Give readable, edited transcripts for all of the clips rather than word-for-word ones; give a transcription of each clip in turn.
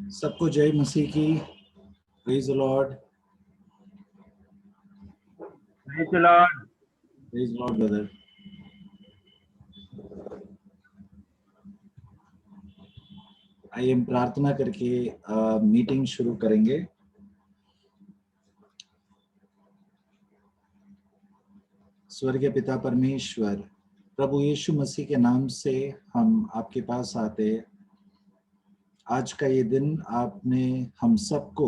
सबको जय मसीह की। Praise the Lord. Praise the Lord. Praise the Lord brother. आइए हम प्रार्थना करके मीटिंग शुरू करेंगे। स्वर्गीय पिता परमेश्वर, प्रभु यीशु मसीह के नाम से हम आपके पास आते। आज का ये दिन आपने हम सबको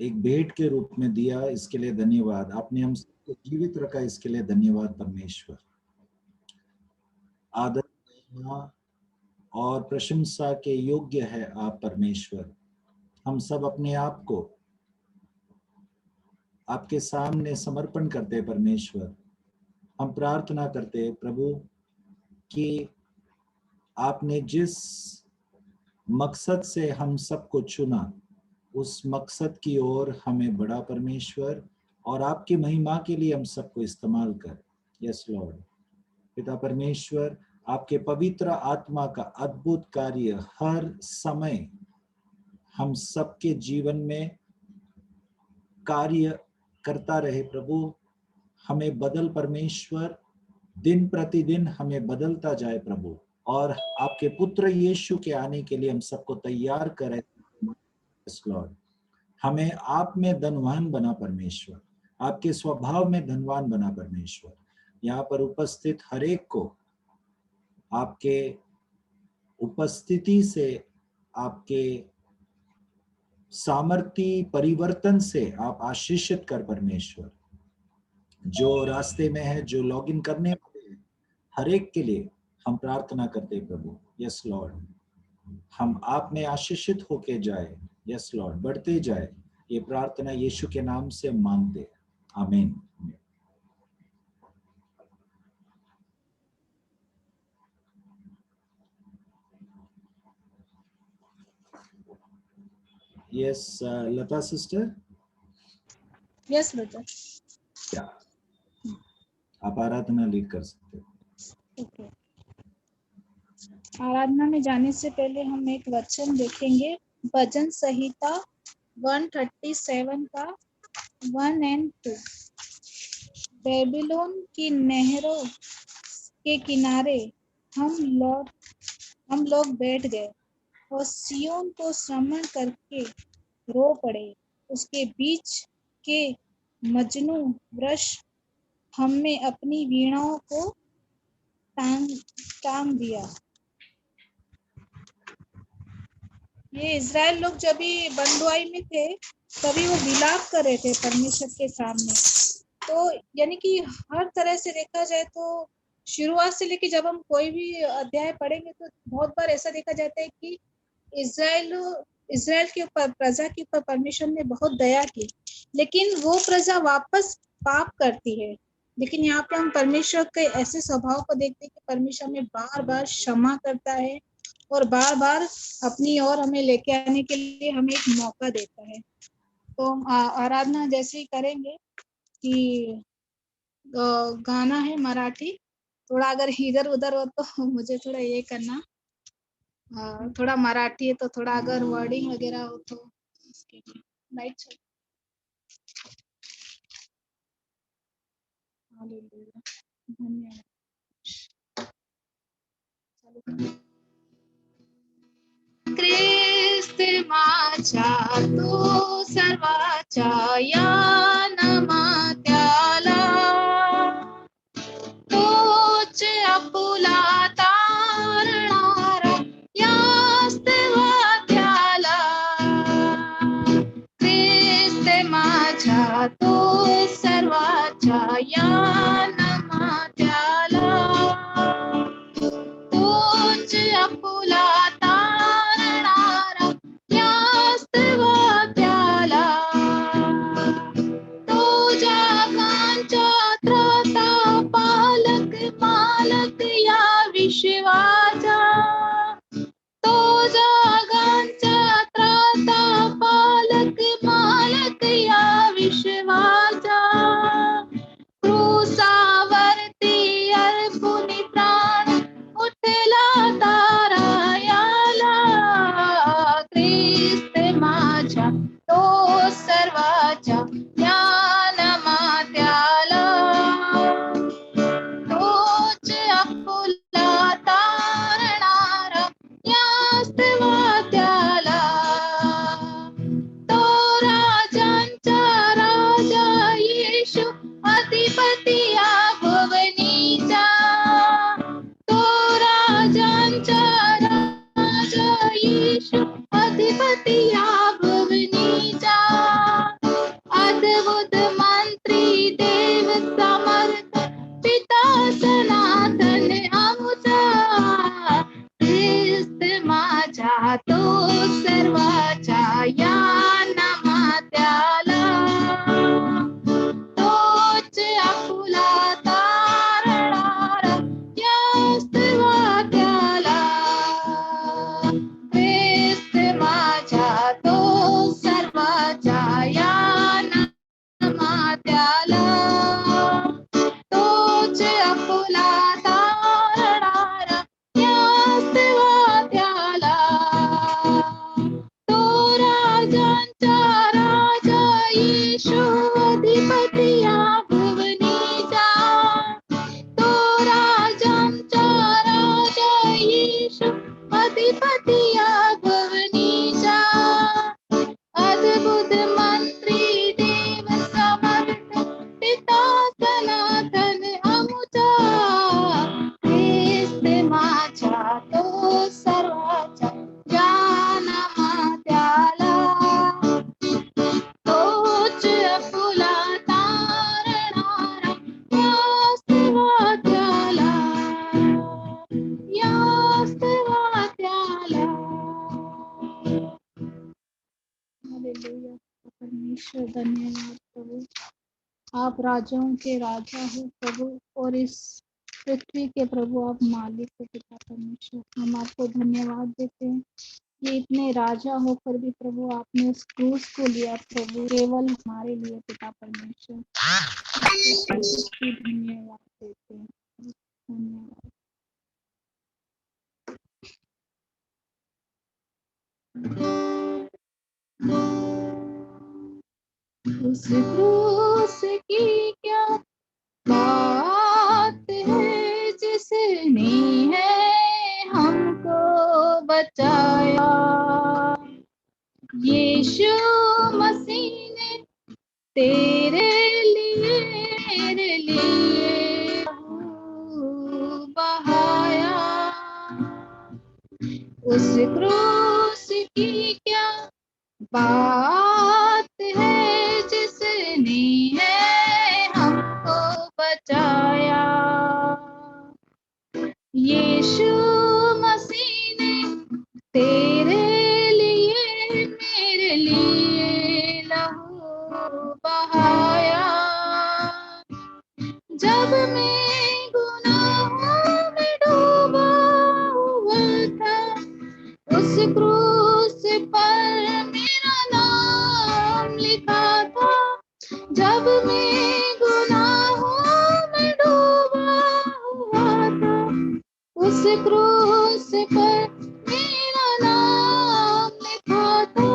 एक भेंट के रूप में दिया, इसके लिए धन्यवाद। आपने हम सबको जीवित रखा, इसके लिए धन्यवाद परमेश्वर। आदर महिमा और प्रशंसा के योग्य है आप परमेश्वर। हम सब अपने आप को आपके सामने समर्पण करते परमेश्वर। हम प्रार्थना करते प्रभु कि आपने जिस मकसद से हम सबको चुना, उस मकसद की ओर हमें बढ़ा परमेश्वर, और आपकी महिमा के लिए हम सबको इस्तेमाल कर। Yes Lord. पिता परमेश्वर, आपके पवित्र आत्मा का अद्भुत कार्य हर समय हम सबके जीवन में कार्य करता रहे प्रभु। हमें बदल परमेश्वर, दिन प्रतिदिन हमें बदलता जाए प्रभु, और आपके पुत्र यीशु के आने के लिए हम सबको तैयार करें लॉर्ड। हमें आप में धनवान बना परमेश्वर, आपके स्वभाव में धनवान बना परमेश्वर। यहाँ पर उपस्थित हर एक को आपके उपस्थिति से, आपके सामर्थ्य परिवर्तन से आप आशीषित कर परमेश्वर। जो रास्ते में है, जो लॉगिन करने वाले हैं, हर एक के लिए हम प्रार्थना करते प्रभु। यस लॉर्ड, हम आप में आशीषित होके जाए। यस लॉर्ड, बढ़ते जाए। ये प्रार्थना यीशु के नाम से मांगते। आमीन। यस लता सिस्टर। Yes brother. क्या आप आराधना लीड कर सकते हो? ओके। आराधना में जाने से पहले हम एक वचन देखेंगे, भजन संहिता 137 का 1 और 2। बेबीलोन की नहरों के किनारे हम लोग बैठ गए और सियोन को श्रवण करके रो पड़े। उसके बीच के मजनू वृक्ष हमने अपनी वीणाओं को टांग दिया। ये इजराइल लोग जब भी बंधुआई में थे, तभी वो विलाप कर रहे थे परमेश्वर के सामने। तो यानी कि हर तरह से देखा जाए तो शुरुआत से लेके जब हम कोई भी अध्याय पढ़ेंगे तो बहुत बार ऐसा देखा जाता है कि इजराइल के ऊपर, प्रजा के ऊपर परमेश्वर ने बहुत दया की, लेकिन वो प्रजा वापस पाप करती है। लेकिन यहाँ पे हम परमेश्वर के ऐसे स्वभाव को देखते हैं कि परमेश्वर हमें बार बार क्षमा करता है और बार बार अपनी ओर हमें लेके आने के लिए हमें एक मौका देता है। तो हम आराधना जैसे ही करेंगे कि गाना है मराठी, थोड़ा अगर इधर उधर हो तो मुझे थोड़ा ये करना। थोड़ा मराठी है तो थोड़ा अगर वर्डिंग वगैरह हो तो उसके लिए लाइट चल। हालेलुया, धन्यवाद। ख्रिस्त माझ्या तो सर्वाच्या या नामात्याला, तोच आपुला तारणारा यास्तवात्याला। ख्रिस्त माझ्या तो सर्वाच्या या नामात्याला, तोच आपुला तारणारा यास्तवात्याला। जातो सर्वाच्या या नामात्याला, तोच आपुला तारणारा या स्तवात्याला. ख्रिस्त माझ्या तो सर्वाच्या या नामात्याला, तोच आपुला तारणारा या स्तवात्याला. तो राजांचा राजा येशू अधिपती या भुवनीचा, तो राजांचा राजा येशू अधिपती या भुवनीचा. अद्भुत मंत्री देव समर्थ पिता सनातन अमुचा, ख्रिस्त माझ्या तो सर्वाच्या या नामात्याला, तोच आपुला तारणारा या स्तवात्याला, या स्तवात्याला. हालेलुया परमेश्वर, धन्यवाद प्रभु। आप राजाओं के राजा हो प्रभु, और इस पृथ्वी के प्रभु आप मालिक हो पिता परमेश्वर। हम आपको धन्यवाद देते हैं कि इतने राजा होकर भी प्रभु आपने उस क्रूस को लिया प्रभु, केवल हमारे लिए पिता परमेश्वर। आपको धन्यवाद देते हैं, धन्यवाद। उस क्रूस की क्या बात है जिसने है हमको बचाया, यीशु मसीह ने तेरे लिए मेरे लिए लहू बहाया। उस क्रूस की क्या बात है जिसने है हमको बचाया, यीशु मसीह ने तेरे लिए मेरे लिए लहू बहाया। जब मैं गुनाहों में डूबा हुआ था, उस क्रूस पर मेरा नाम लिखा था। जब मैं गुनाहों में डूबा हुआ था, उस क्रूस पर मेरा नाम लिखा था।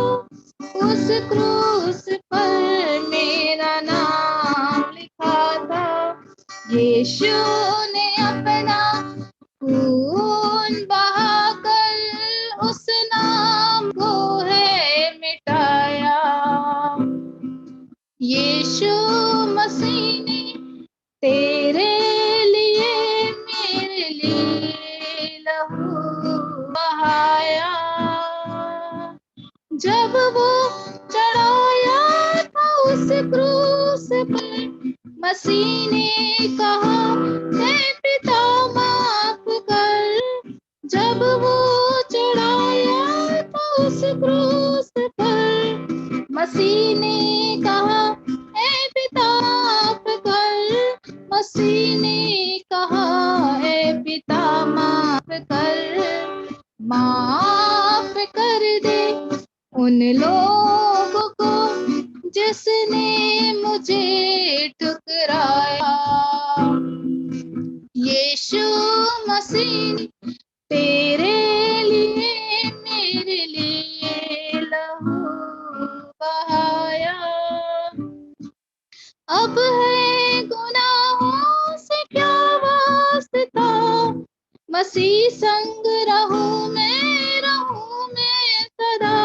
उस क्रूस पर मेरा नाम लिखा था। यीशु ने अपना खून बहाकर उस नाम को है मिटाया। यीशु मसीह ने तेरे लिए मेरे लिए लहू बहाया। जब वो चढ़ाया था उस क्रूस पर, मसीह ने कहा हे पिता माफ कर। जब वो चढ़ाया था उस क्रूस पर, मसीह ने कहा हे पिता माफ कर। मसीह ने कहा हे पिता माफ कर। माफ कर दे उन लोगों को जिसने मुझे ठुकराया। यीशु मसीह ने तेरे लिए मेरे लिए लहू बहाया। अब है गुनाहों से क्या वास्ता, मसीह संग रहूं मैं सदा।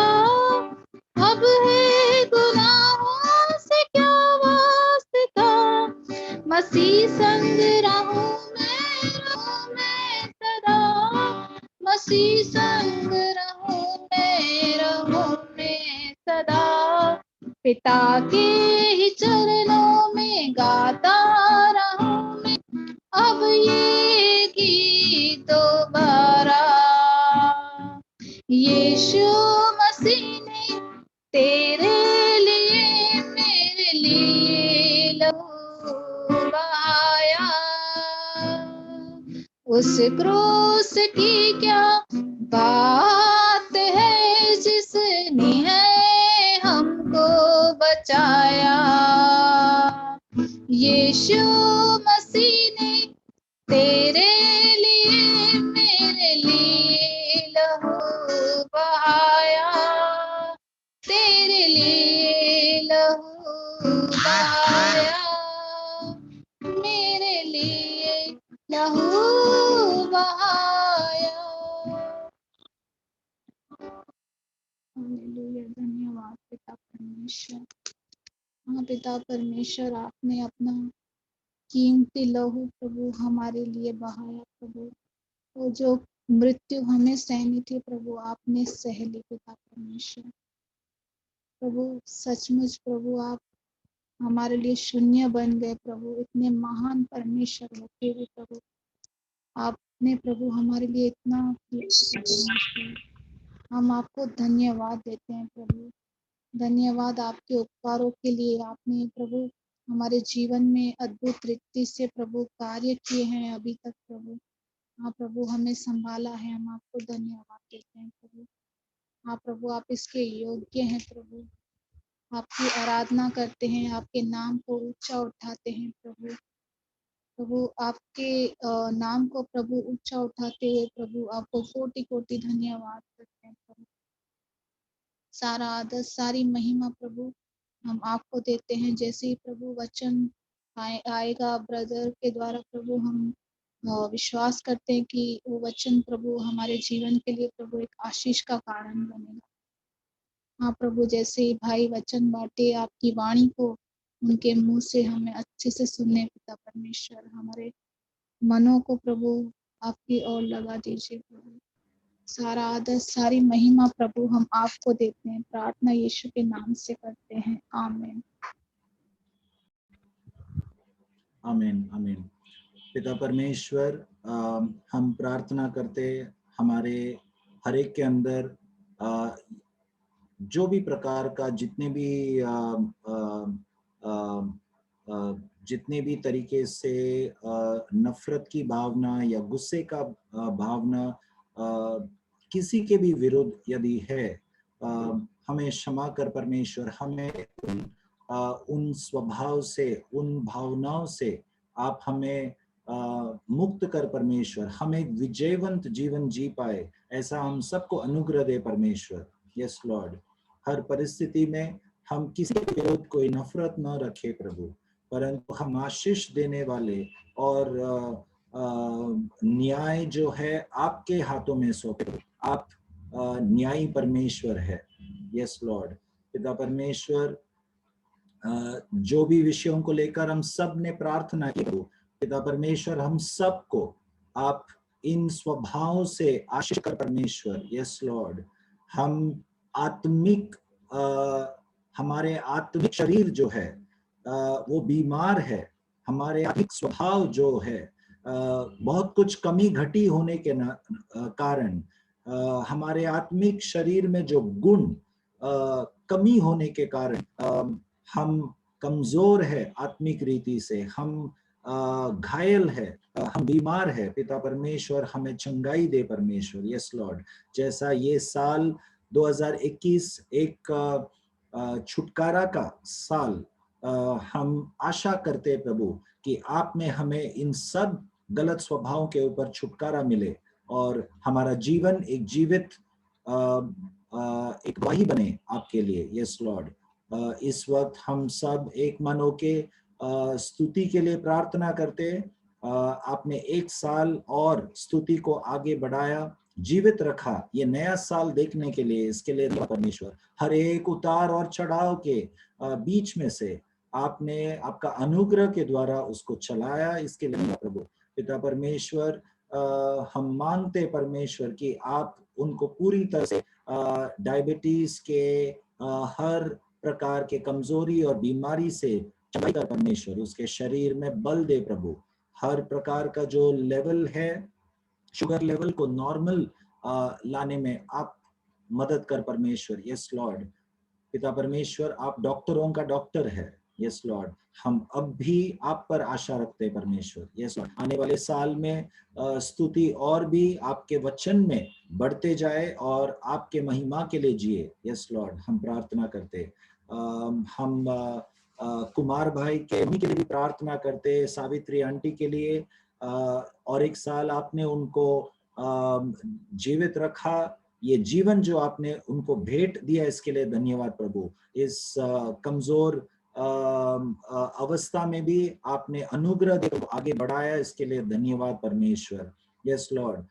अब है गुनाहों से क्या वास्ता, मसीह संग रहूं मैं सदा। मसीह संग रहूं मैं सदा। पिता के ही चरणों में गाता रहूं मैं अब ये गीत दोबारा। ये यीशु मसीह ने तेरे लिए मेरे लिए लहू बहाया। उस क्रूस की क्या बात है जिसने है हमको बचाया। यीशु मसीह ने तेरे लिए मेरे लिए लहू बहाया। तेरे लिए लहू बहाया। मेरे लिए लहू बहाया। हालेलुया, धन्यवाद पिता परमेश्वर। हाँ पिता परमेश्वर, आपने अपना कीमती लहू प्रभु हमारे लिए बहाया प्रभु। वो जो मृत्यु हमें सहनी थी प्रभु, आपने सह ली पिता परमेश्वर। प्रभु सचमुच प्रभु, आप हमारे लिए शून्य बन गए प्रभु। इतने महान परमेश्वर होते हुए प्रभु, आपने प्रभु हमारे लिए इतना किया परमेश्वर। हम आपको धन्यवाद देते हैं प्रभु। धन्यवाद आपके उपकारों के लिए। आपने प्रभु हमारे जीवन में अद्भुत रीति से प्रभु कार्य किए हैं अभी तक प्रभु। हाँ प्रभु, हमें संभाला है। हम आपको धन्यवाद देते हैं प्रभु। हाँ प्रभु, आप इसके योग्य हैं प्रभु। आपकी आराधना करते हैं, आपके नाम को ऊंचा उठाते हैं प्रभु। प्रभु आपके नाम को प्रभु ऊंचा उठाते हुए प्रभु आपको कोटि कोटि धन्यवाद करते हैं प्रभु। सारा आदर सारी महिमा प्रभु हम आपको देते हैं। जैसे ही प्रभु वचन आएगा ब्रदर के द्वारा प्रभु, हम विश्वास करते हैं कि वो वचन प्रभु हमारे जीवन के लिए प्रभु एक आशीष का कारण बनेगा। हाँ प्रभु, जैसे ही भाई वचन बांटे आपकी वाणी को उनके मुंह से हमें अच्छे से सुनने पिता परमेश्वर। हमारे मनों को प्रभु आपकी ओर लगा दीजिए प्रभु। सारा आदर सारी महिमा प्रभु हम आपको देते हैं। प्रार्थना यीशु के नाम से करते हैं, आमीन। आमीन आमीन। पिता परमेश्वर, हम प्रार्थना करते हमारे हर एक के अंदर जो भी प्रकार का जितने भी तरीके से नफरत की भावना या गुस्से का भावना किसी के भी विरुद्ध यदि है, हमें क्षमा कर परमेश्वर। हमें उन स्वभाव से, उन भावनाओं से आप हमें मुक्त कर परमेश्वर। हमें विजयवंत जीवन जी पाए, ऐसा हम सबको अनुग्रह दे परमेश्वर। यस लॉर्ड, हर परिस्थिति में हम किसी के विरुद्ध कोई नफरत न रखे प्रभु, परंतु हम आशीष देने वाले और न्याय जो है आपके हाथों में सौंपे। आप न्यायी परमेश्वर है। यस लॉर्ड, पिता परमेश्वर, जो भी विषयों को लेकर हम सब ने प्रार्थना की पिता परमेश्वर, हम सबको आप इन स्वभावों से आशीष कर परमेश्वर। यस लॉर्ड, हम आत्मिक हमारे आत्मिक शरीर जो है वो बीमार है। हमारे आत्मिक स्वभाव जो है बहुत कुछ कमी घटी होने के कारण हमारे आत्मिक शरीर में जो गुण कमी होने के कारण हम कमजोर है आत्मिक रीति से। हम घायल है, हम बीमार है। पिता परमेश्वर, हमें चंगाई दे परमेश्वर। यस लॉर्ड, जैसा ये साल 2021 एक छुटकारा का साल, हम आशा करते प्रभु कि आप में हमें इन सब गलत स्वभावों के ऊपर छुटकारा मिले और हमारा जीवन एक जीवित एक गवाही बने आपके लिए। यस लॉर्ड, इस वक्त हम सब एक मन होके स्तुति के लिए प्रार्थना करते। आपने एक साल और स्तुति को आगे बढ़ाया, जीवित रखा ये नया साल देखने के लिए। इसके लिए परमेश्वर, हर एक उतार और चढ़ाव के बीच में से आपने आपका अनुग्रह के द्वारा उसको चलाया। इसके लिए प्रभु पिता परमेश्वर, हम मानते परमेश्वर कि आप उनको पूरी तरह से डायबिटीज के हर प्रकार के कमजोरी और बीमारी से चंगाई कर परमेश्वर। उसके शरीर में बल दे प्रभु। हर प्रकार का जो लेवल है, शुगर लेवल को नॉर्मल लाने में आप मदद कर परमेश्वर। यस लॉर्ड, पिता परमेश्वर आप डॉक्टरों का डॉक्टर है। यस लॉर्ड, हम अब भी आप पर आशा रखते हैं परमेश्वर। यस लॉर्ड, आने वाले साल में स्तुति और भी आपके वचन में बढ़ते जाए और आपके महिमा के लिए जिए। यस लॉर्ड, हम प्रार्थना करते, हम कुमार भाई के मम्मी के लिए भी प्रार्थना करते, सावित्री आंटी के लिए, और एक साल आपने उनको जीवित रखा, ये जीवन जो आपने उनको भेंट दिया इसके लिए धन्यवाद प्रभु। इस कमजोर अवस्था में भी आपने अनुग्रह देकर आगे बढ़ाया, इसके लिए धन्यवाद परमेश्वर। यस लॉर्ड,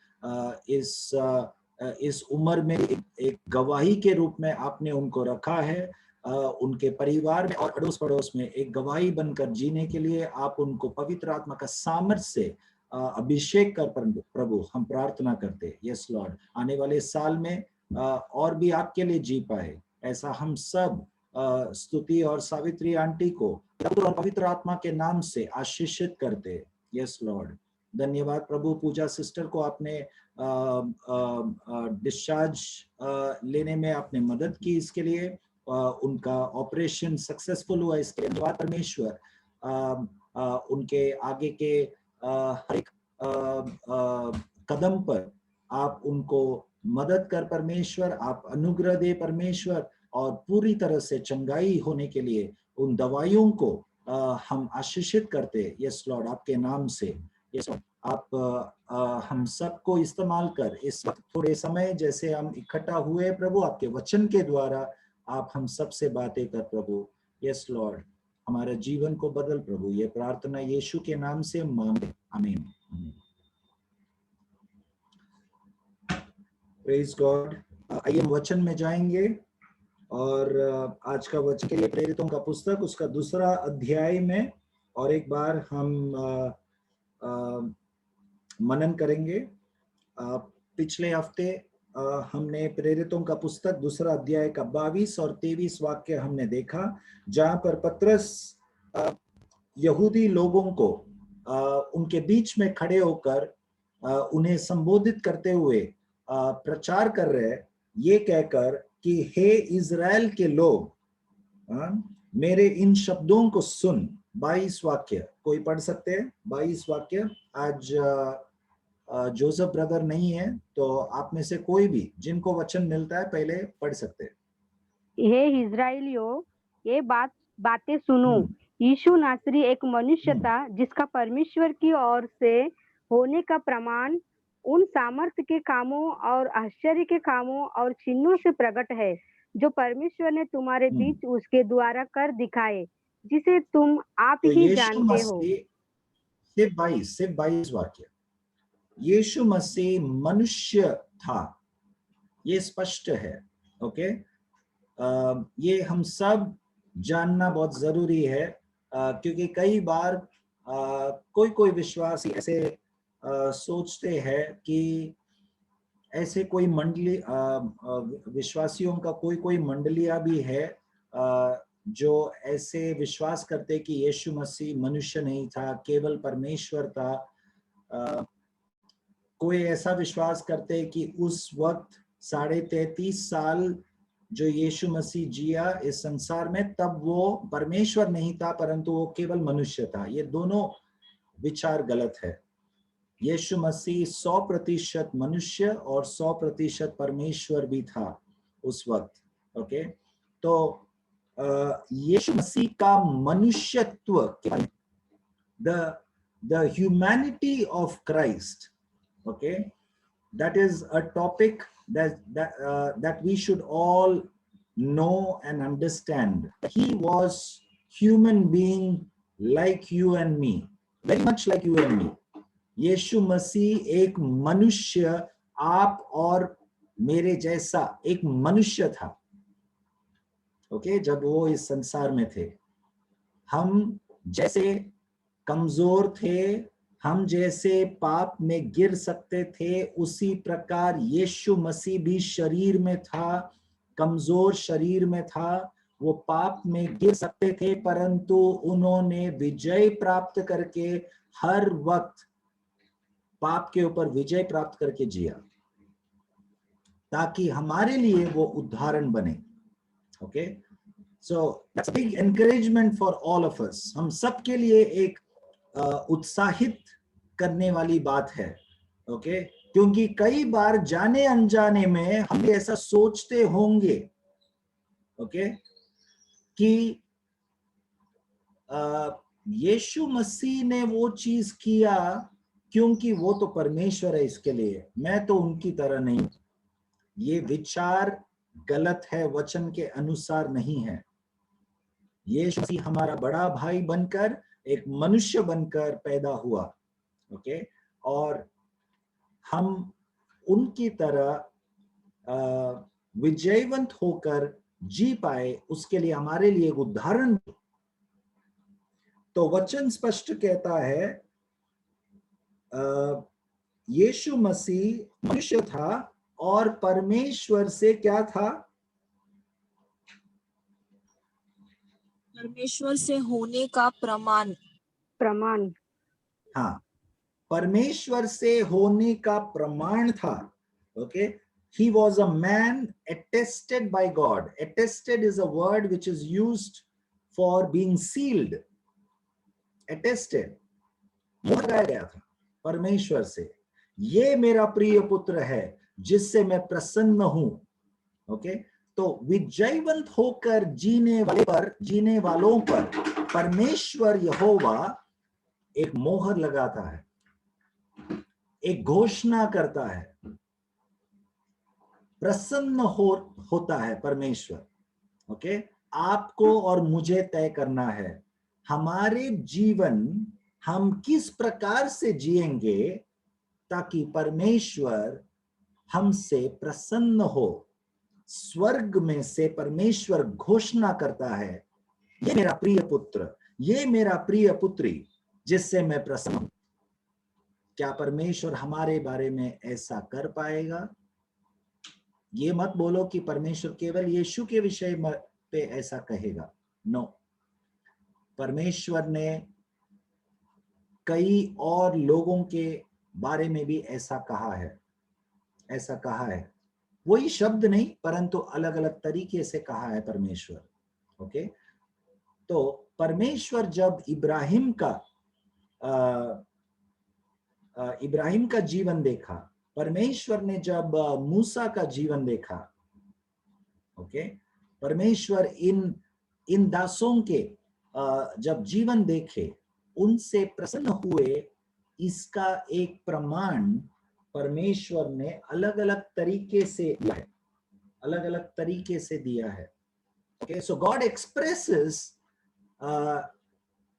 इस उम्र में एक गवाही के रूप में आपने उनको रखा है, उनके परिवार में और अड़ोस पड़ोस में एक गवाही बनकर जीने के लिए आप उनको पवित्र आत्मा का सामर्थ्य से अभिषेक कर प्रभु हम प्रार्थना करते। यस लॉर्ड, आने वाले साल में और भी आपके लिए जी पाए, ऐसा हम सब स्तुति और सावित्री आंटी को पवित्र आत्मा के नाम से आशीषित करते। यस लॉर्ड, धन्यवाद प्रभु। पूजा सिस्टर को आपने डिस्चार्ज लेने में आपने मदद की, इसके लिए उनका ऑपरेशन सक्सेसफुल हुआ, इसके लिए धन्यवाद परमेश्वर। उनके आगे के हर एक कदम पर आप उनको मदद कर परमेश्वर, आप अनुग्रह दे परमेश्वर, और पूरी तरह से चंगाई होने के लिए उन दवाइयों को हम आशीषित करते। यस लॉर्ड, आपके नाम से। यस आप हम सबको इस्तेमाल कर इस वक्त थोड़े समय जैसे हम इकट्ठा हुए प्रभु, आपके वचन के द्वारा आप हम सब से बातें कर प्रभु। यस लॉर्ड, हमारे जीवन को बदल प्रभु, ये प्रार्थना यीशु के नाम से मांगते, आमीन। Praise God. आइए हम वचन में जाएंगे, और आज का वचन के लिए प्रेरितों का पुस्तक उसका 2 अध्याय में और एक बार हम मनन करेंगे। पिछले हफ्ते हमने प्रेरितों का पुस्तक 2 अध्याय का 22 और 23 वाक्य हमने देखा, जहां पर पतरस यहूदी लोगों को उनके बीच में खड़े होकर उन्हें संबोधित करते हुए प्रचार कर रहे हैं, ये कहकर कि हे इज़राइल के लोग, मेरे इन शब्दों को सुन। 22 वाक्य कोई पढ़ सकते हैं? 22 वाक्य। आज जोसेफ ब्रदर नहीं है, तो आप में से कोई भी जिनको वचन मिलता है पहले पढ़ सकते हैं। हे इज़राइलियों, ये बातें सुनो। यीशु नासरी एक मनुष्य था जिसका परमेश्वर की ओर से होने का प्रमाण उन सामर्थ्य के कामों और आश्चर्य के कामों और चिन्हों से प्रकट है जो परमेश्वर ने तुम्हारे बीच उसके द्वारा कर दिखाए, जिसे तुम आप तो ही जानते हो। सिर्फ 22 वाक्य। यीशु मसीह मनुष्य था, ये स्पष्ट है। ओके, ये हम सब जानना बहुत जरूरी है, क्योंकि कई बार कोई विश्वासी ऐसे सोचते हैं कि ऐसे कोई मंडली विश्वासियों का कोई मंडलियां भी है जो ऐसे विश्वास करते कि यीशु मसीह मनुष्य नहीं था, केवल परमेश्वर था। कोई ऐसा विश्वास करते कि उस वक्त 33.5 साल जो यीशु मसीह जिया इस संसार में, तब वो परमेश्वर नहीं था परंतु वो केवल मनुष्य था। ये दोनों विचार गलत है। यीशु मसीह 100% मनुष्य और 100% परमेश्वर भी था उस वक्त। ओके, तो यीशु मसीह का मनुष्यत्व, the humanity of Christ, okay, that is a topic that we should all know and understand. He was human being like you and me, very much like you and me. यीशु मसीह एक मनुष्य, आप और मेरे जैसा एक मनुष्य था। ओके, जब वो इस संसार में थे, हम जैसे कमजोर थे, हम जैसे पाप में गिर सकते थे, उसी प्रकार यीशु मसीह भी शरीर में था, कमजोर शरीर में था। वो पाप में गिर सकते थे, परंतु उन्होंने विजय प्राप्त करके हर वक्त पाप के ऊपर विजय प्राप्त करके जिया, ताकि हमारे लिए वो उदाहरण बने। Okay, so that's big encouragement for all of us. हम सब के लिए एक उत्साहित करने वाली बात है। ओके, क्योंकि कई बार जाने अनजाने में हम ऐसा सोचते होंगे, ओके, कि यीशु मसीह ने वो चीज किया क्योंकि वो तो परमेश्वर है, इसके लिए मैं तो उनकी तरह नहीं। ये विचार गलत है, वचन के अनुसार नहीं है। यीशु मसीह हमारा बड़ा भाई बनकर, एक मनुष्य बनकर पैदा हुआ, ओके, और हम उनकी तरह विजयवंत होकर जी पाए, उसके लिए हमारे लिए एक उदाहरण। तो वचन स्पष्ट कहता है यीशु मसीह मनुष्य था और परमेश्वर से क्या था? परमेश्वर से होने का प्रमाण। हाँ, परमेश्वर से होने का प्रमाण था। Okay, he was a man attested by God. Attested is a word which is used for being sealed. Attested, मोहर लगाया गया था परमेश्वर से, ये मेरा प्रिय पुत्र है जिससे मैं प्रसन्न हूं। ओके, तो विजयवंत होकर जीने वालों पर परमेश्वर यहोवा एक मोहर लगाता है, एक घोषणा करता है, प्रसन्न होता है परमेश्वर। ओके, आपको और मुझे तय करना है हमारे जीवन हम किस प्रकार से जिएंगे ताकि परमेश्वर हमसे प्रसन्न हो। स्वर्ग में से परमेश्वर घोषणा करता है, ये मेरा प्रिय पुत्र, ये मेरा प्रिय पुत्री जिससे मैं प्रसन्न हूं। क्या परमेश्वर हमारे बारे में ऐसा कर पाएगा? ये मत बोलो कि परमेश्वर केवल यीशु के विषय पे ऐसा कहेगा। नो, परमेश्वर ने कई और लोगों के बारे में भी ऐसा कहा है, वही शब्द नहीं परंतु अलग अलग तरीके से कहा है परमेश्वर। ओके, तो परमेश्वर जब इब्राहिम का जीवन देखा, परमेश्वर ने जब मूसा का जीवन देखा, ओके, परमेश्वर इन दासों के जब जीवन देखे, उनसे प्रसन्न हुए, इसका एक प्रमाण परमेश्वर ने अलग अलग तरीके से दिया है। Okay, so God expresses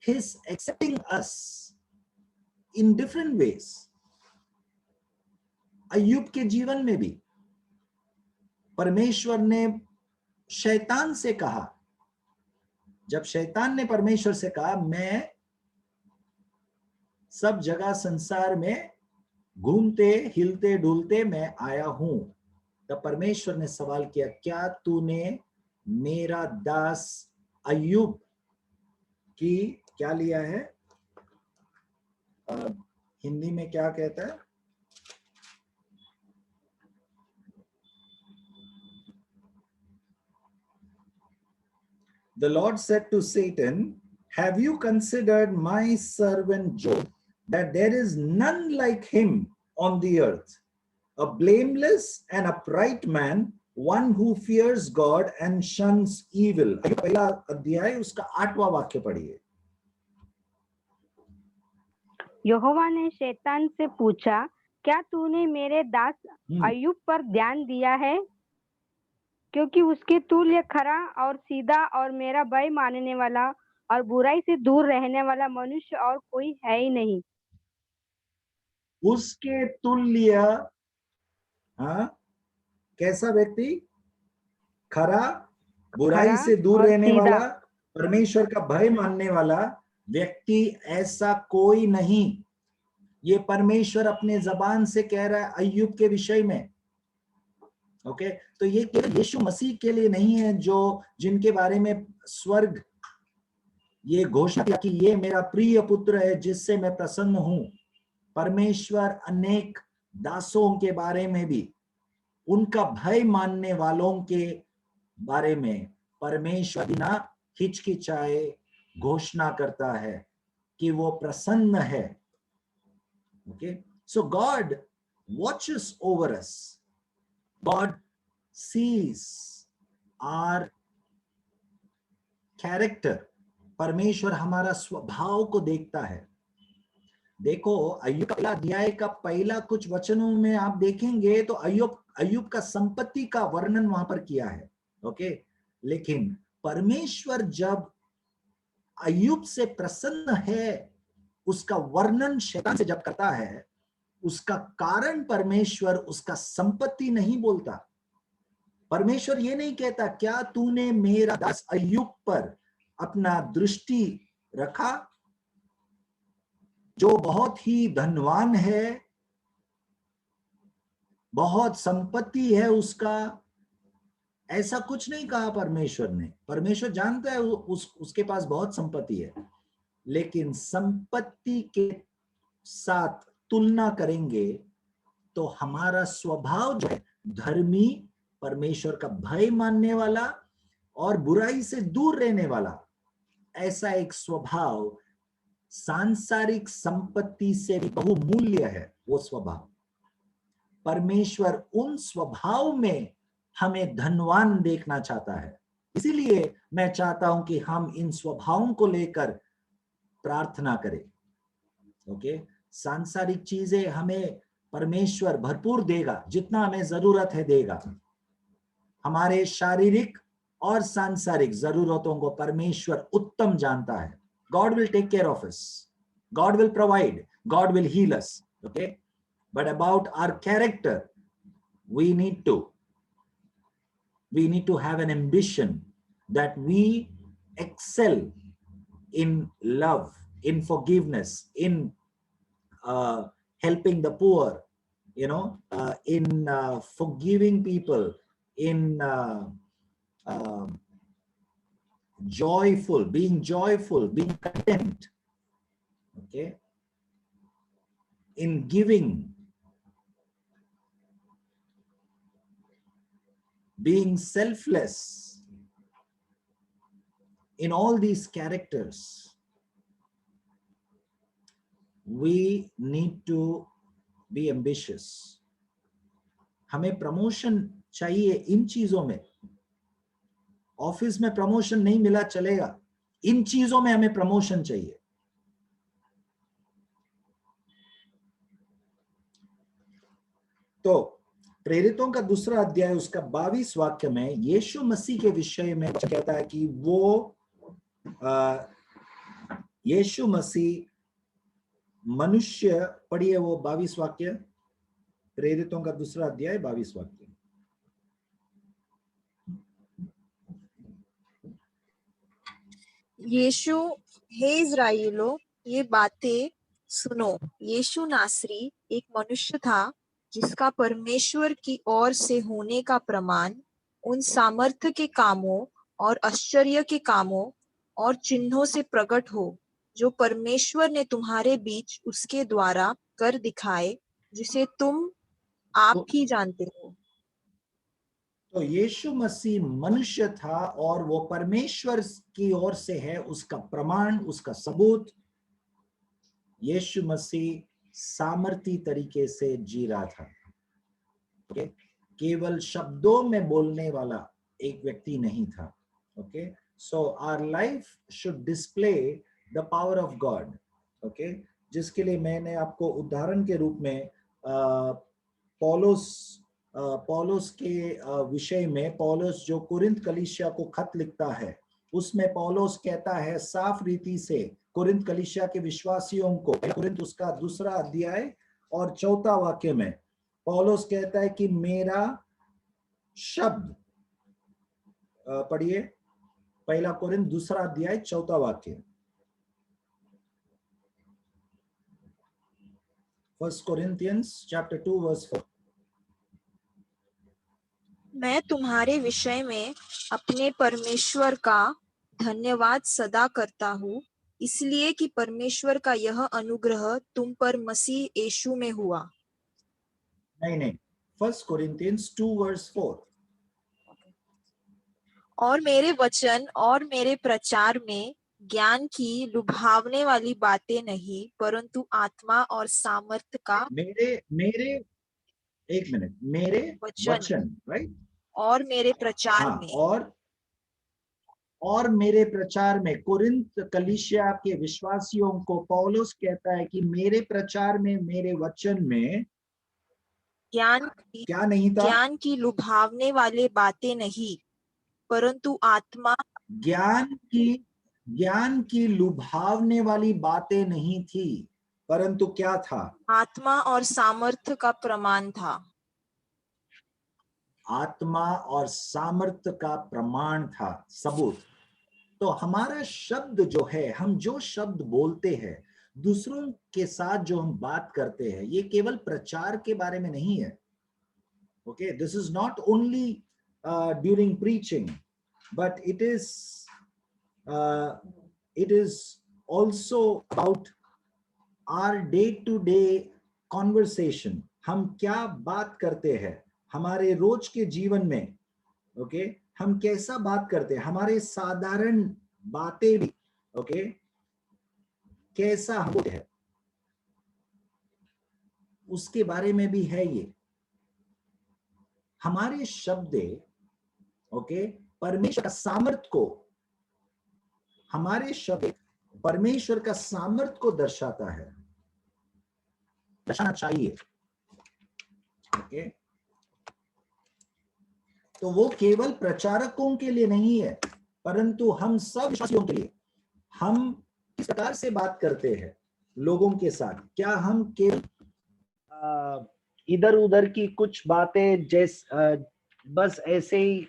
his accepting us in different ways. अय्यूब के जीवन में भी परमेश्वर ने शैतान से कहा, जब शैतान ने परमेश्वर से कहा मैं सब जगह संसार में घूमते हिलते डुलते मैं आया हूं, तब परमेश्वर ने सवाल किया, क्या तूने मेरा दास अय्यूब की क्या लिया है? हिंदी में क्या कहता है? The Lord said to Satan, have you considered my servant Job, that there is none like him on the earth, a blameless and upright man, one who fears God and shuns evil. पहला अध्याय उसका 8वां वाक्य पढ़िए। यहोवा ने शैतान से पूछा, क्या तूने मेरे दास अय्यूब पर ध्यान दिया है? क्योंकि उसके तुल्य खरा और सीधा और मेरा भय मानने वाला और बुराई से दूर रहने वाला मनुष्य और कोई है ही नहीं। उसके तुल्य, हाँ, कैसा व्यक्ति? खरा, बुराई से दूर रहने वाला, परमेश्वर का भय मानने वाला व्यक्ति, ऐसा कोई नहीं। ये परमेश्वर अपने जबान से कह रहा है अय्यूब के विषय में। ओके, तो ये केवल यीशु मसीह के लिए नहीं है जो जिनके बारे में स्वर्ग ये घोषणा किया कि ये मेरा प्रिय पुत्र है जिससे मैं प्रसन्न हूं। परमेश्वर अनेक दासों के बारे में भी उनका भय मानने वालों के बारे में परमेश्वर बिना हिचकिचाए घोषणा करता है कि वो प्रसन्न है। Okay, so God watches over us, God sees our character. परमेश्वर हमारा स्वभाव को देखता है। देखो, अय्यूब का पहला अध्याय का पहला कुछ वचनों में आप देखेंगे तो अय्यूब का संपत्ति का वर्णन वहां पर किया है। ओके, लेकिन परमेश्वर जब अय्यूब से प्रसन्न है, उसका वर्णन शैतान से जब करता है, उसका कारण परमेश्वर उसका संपत्ति नहीं बोलता। परमेश्वर ये नहीं कहता क्या तूने मेरा दास अय्यूब पर अपना दृष्टि रखा, जो बहुत ही धनवान है, बहुत संपत्ति है उसका। ऐसा कुछ नहीं कहा परमेश्वर ने। परमेश्वर जानता है उसके पास बहुत संपत्ति है, लेकिन संपत्ति के साथ तुलना करेंगे तो हमारा स्वभाव जो है धर्मी, परमेश्वर का भय मानने वाला और बुराई से दूर रहने वाला, ऐसा एक स्वभाव सांसारिक संपत्ति से भी बहुमूल्य है। वो स्वभाव, परमेश्वर उन स्वभाव में हमें धनवान देखना चाहता है। इसीलिए मैं चाहता हूं कि हम इन स्वभावों को लेकर प्रार्थना करें। ओके, सांसारिक चीजें हमें परमेश्वर भरपूर देगा, जितना हमें जरूरत है देगा। हमारे शारीरिक और सांसारिक जरूरतों को परमेश्वर उत्तम जानता है। God will take care of us. God will provide. God will heal us. Okay? But about our character, we need to have an ambition that we excel in love, in forgiveness, in helping the poor, in forgiving people, in being joyful, being content, okay, in giving, being selfless. In all these characters, we need to be ambitious. हमें promotion चाहिए इन चीजों में। Office में promotion नहीं मिला चलेगा, इन चीजों में हमें प्रमोशन चाहिए। तो प्रेरितों का दूसरा अध्याय उसका 22 वाक्य में यीशु मसीह के विषय में कहता है कि वो यीशु मसीह मनुष्य, पढ़िए वो 22 वाक्य, प्रेरितों का दूसरा अध्याय 22 वाक्य। यीशु, हे इज़राइलो, ये बातें सुनो। यीशु नासरी एक मनुष्य था जिसका परमेश्वर की ओर से होने का प्रमाण उन सामर्थ्य के कामों और आश्चर्य के कामों और चिन्हों से प्रकट हो, जो परमेश्वर ने तुम्हारे बीच उसके द्वारा कर दिखाए, जिसे तुम आप ही जानते हो। तो यीशु मसीह मनुष्य था और वो परमेश्वर की ओर से है, उसका प्रमाण, उसका सबूत। यीशु मसीह सामर्थी तरीके से जी रहा था। ओके, केवल शब्दों में बोलने वाला एक व्यक्ति नहीं था। Okay, so our life should display the power of God. Okay, जिसके लिए मैंने आपको उदाहरण के रूप में पौलुस के विषय में, पौलुस जो कुरिन्थ कलीसिया को खत लिखता है, उसमें पौलुस कहता है साफ रीति से कुरिन्थ कलीसिया के विश्वासियों को, कुरिन्थ उसका दूसरा अध्याय और 4 वाक्य में पौलुस कहता है कि मेरा शब्द, पढ़िए पहला कुरिन्थ दूसरा अध्याय 4 वाक्य। 1 Corinthians chapter 2 verse 4। मैं तुम्हारे विषय में अपने परमेश्वर का धन्यवाद सदा करता हूँ, इसलिए कि परमेश्वर का यह अनुग्रह तुम पर मसीह यीशु में हुआ। नहीं, 1 Corinthians 2 verse 4. और मेरे वचन और मेरे प्रचार में ज्ञान की लुभावने वाली बातें नहीं, परंतु आत्मा और सामर्थ्य का मेरे एक मिनट, मेरे वचन, राइट, और मेरे प्रचार हाँ, में और मेरे प्रचार में कुरिन्थ कलीसिया के विश्वासियों को पौलुस कहता है कि मेरे प्रचार में, मेरे वचन में क्या नहीं था? ज्ञान की लुभावने वाले बातें नहीं, परंतु आत्मा ज्ञान की लुभावने वाली बातें नहीं थी, परंतु क्या था? आत्मा और सामर्थ्य का प्रमाण था। आत्मा और सामर्थ्य का प्रमाण था, सबूत। तो हमारा शब्द जो है, हम जो शब्द बोलते हैं, दूसरों के साथ जो हम बात करते हैं, ये केवल प्रचार के बारे में नहीं है। Okay, this is not only during preaching, but it is also about our day to day conversation. हम क्या बात करते हैं हमारे रोज के जीवन में, ओके, हम कैसा बात करते हैं, हमारे साधारण बातें भी, ओके, कैसा होते हैं, उसके बारे में भी है ये। हमारे शब्द, ओके, परमेश्वर का सामर्थ को, हमारे शब्द परमेश्वर का सामर्थ को दर्शाता है, दर्शाना चाहिए। ओके, तो वो केवल प्रचारकों के लिए नहीं है, परंतु हम सब विश्वासियों के लिए। हम किस प्रकार से बात करते हैं लोगों के साथ? क्या हम केवल इधर उधर की कुछ बातें बस ऐसे ही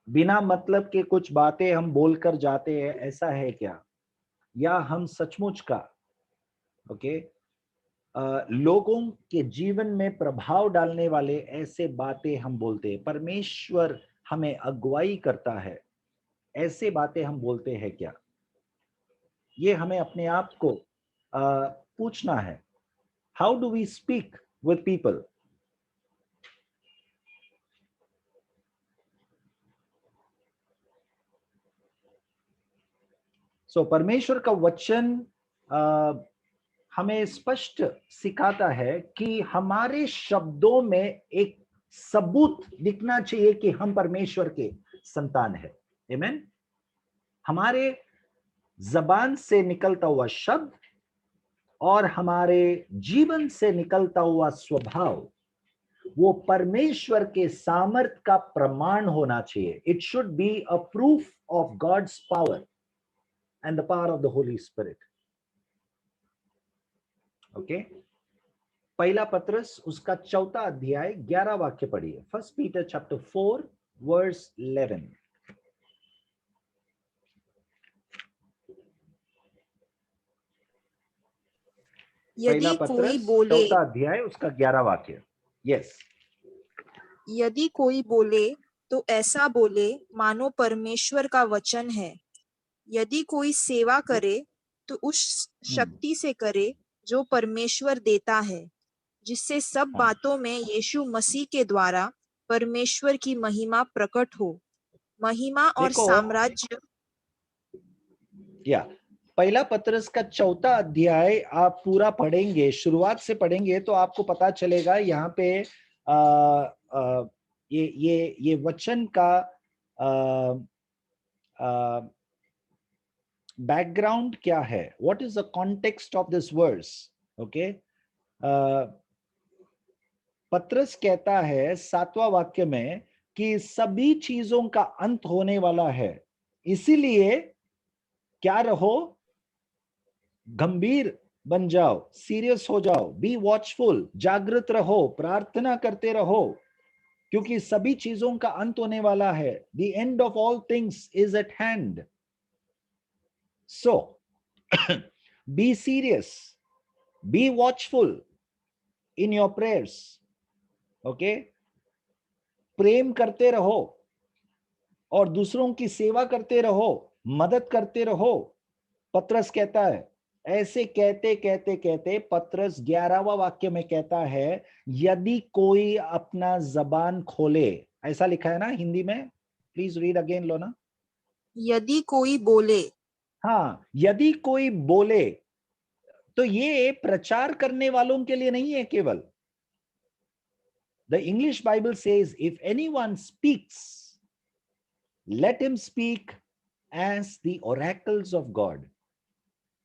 बिना मतलब के कुछ बातें हम बोलकर जाते हैं, ऐसा है क्या? या हम सचमुच का, ओके, लोगों के जीवन में प्रभाव डालने वाले ऐसे बातें हम बोलते हैं? परमेश्वर हमें अगुवाई करता है, ऐसे बातें हम बोलते हैं क्या? ये हमें अपने आप को पूछना है। How do we speak with people? So परमेश्वर का वचन हमें स्पष्ट सिखाता है कि हमारे शब्दों में एक सबूत दिखना चाहिए कि हम परमेश्वर के संतान हैं। आमीन। हमारे जबान से निकलता हुआ शब्द और हमारे जीवन से निकलता हुआ स्वभाव, वो परमेश्वर के सामर्थ का प्रमाण होना चाहिए। It should be a proof of God's power and the power of the Holy Spirit. Okay, पहला पत्रस उसका 4 अध्याय 11 वाक्य पढ़िए। 1 Peter chapter 4 verse 11। यदि कोई बोले, 4 अध्याय उसका 11 वाक्य। यस, यदि कोई बोले तो ऐसा बोले मानो परमेश्वर का वचन है। यदि कोई सेवा करे तो उस शक्ति से करे जो परमेश्वर देता है, जिससे सब बातों में यीशु मसीह के द्वारा परमेश्वर की महिमा प्रकट हो। महिमा और साम्राज्य, या पहला पत्रस का 4 अध्याय आप पूरा पढ़ेंगे, शुरुआत से पढ़ेंगे तो आपको पता चलेगा यहाँ पे ये वचन का बैकग्राउंड क्या है, what is the context of this verse. Okay, पत्रस कहता है 7वां वाक्य में कि सभी चीजों का अंत होने वाला है, इसीलिए क्या रहो, गंभीर बन जाओ, सीरियस हो जाओ, बी वॉचफुल, जागृत रहो, प्रार्थना करते रहो, क्योंकि सभी चीजों का अंत होने वाला है। The end of all things is at hand. So be serious, be watchful in your prayers. Okay, प्रेम करते रहो और दूसरों की सेवा करते रहो, मदद करते रहो। पत्रस कहता है ऐसे कहते कहते कहते पत्रस 11वां वाक्य में कहता है, यदि कोई अपना जबान खोले, ऐसा लिखा है ना हिंदी में, प्लीज रीड अगेन लोना। यदि कोई बोले, हाँ, यदि कोई बोले, तो ये प्रचार करने वालों के लिए नहीं है केवल। The English Bible says if anyone speaks, let him speak as the oracles of God.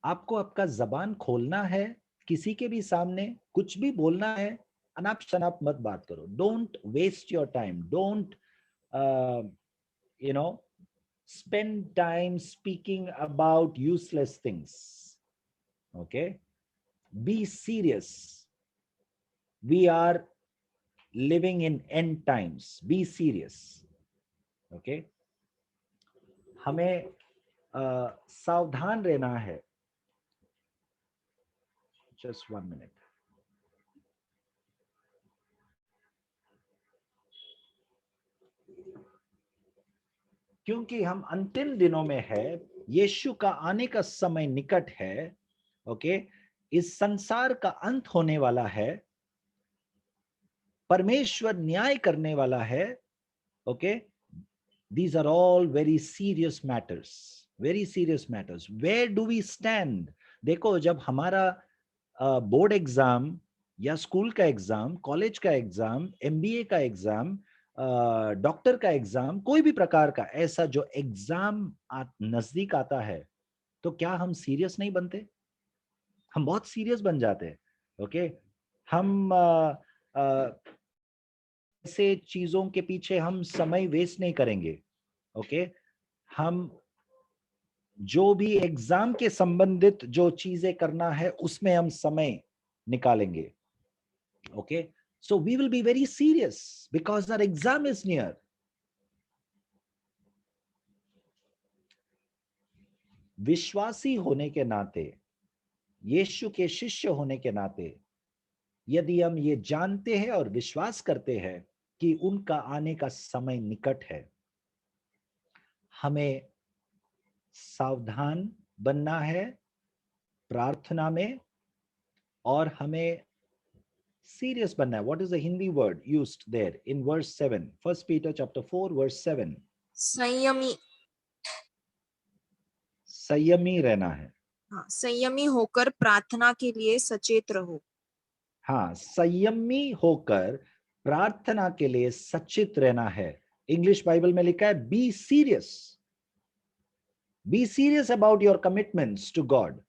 आपको आपका जबान खोलना है, किसी के भी सामने कुछ भी बोलना है, अनाप शनाप मत बात करो। Don't waste your time, don't spend time speaking about useless things. Okay, be serious. We are living in end times. Be serious. Okay, हमें सावधान रहना है। Just 1 minute. क्योंकि हम अंतिम दिनों में है, यीशु का आने का समय निकट है। ओके, इस संसार का अंत होने वाला है, परमेश्वर न्याय करने वाला है। Okay, these are all very serious matters, very serious matters. Where do we stand? देखो, जब हमारा बोर्ड एग्जाम या स्कूल का एग्जाम, कॉलेज का एग्जाम, एमबीए का एग्जाम, डॉक्टर का एग्जाम, कोई भी प्रकार का ऐसा जो एग्जाम नजदीक आता है, तो क्या हम सीरियस नहीं बनते? हम बहुत सीरियस बन जाते हैं। ओके, हम ऐसे चीजों के पीछे हम समय वेस्ट नहीं करेंगे। ओके, हम जो भी एग्जाम के संबंधित जो चीजें करना है उसमें हम समय निकालेंगे। Okay, so we will be very serious because our exam is near. विश्वासी होने के नाते, यीशु के शिष्य होने के नाते, यदि हम ये जानते हैं और विश्वास करते हैं कि उनका आने का समय निकट है, हमें सावधान बनना है प्रार्थना में, और हमें serious बनना है। What is the Hindi word used there in verse 7? 1 Peter chapter 4 verse 7. संयमी, संयमी रहना है। हाँ, संयमी होकर प्रार्थना के लिए सचेत रहो। हाँ, संयमी होकर प्रार्थना के लिए सचेत रहना है। इंग्लिश बाइबल में लिखा है be serious, be serious about your commitments to God.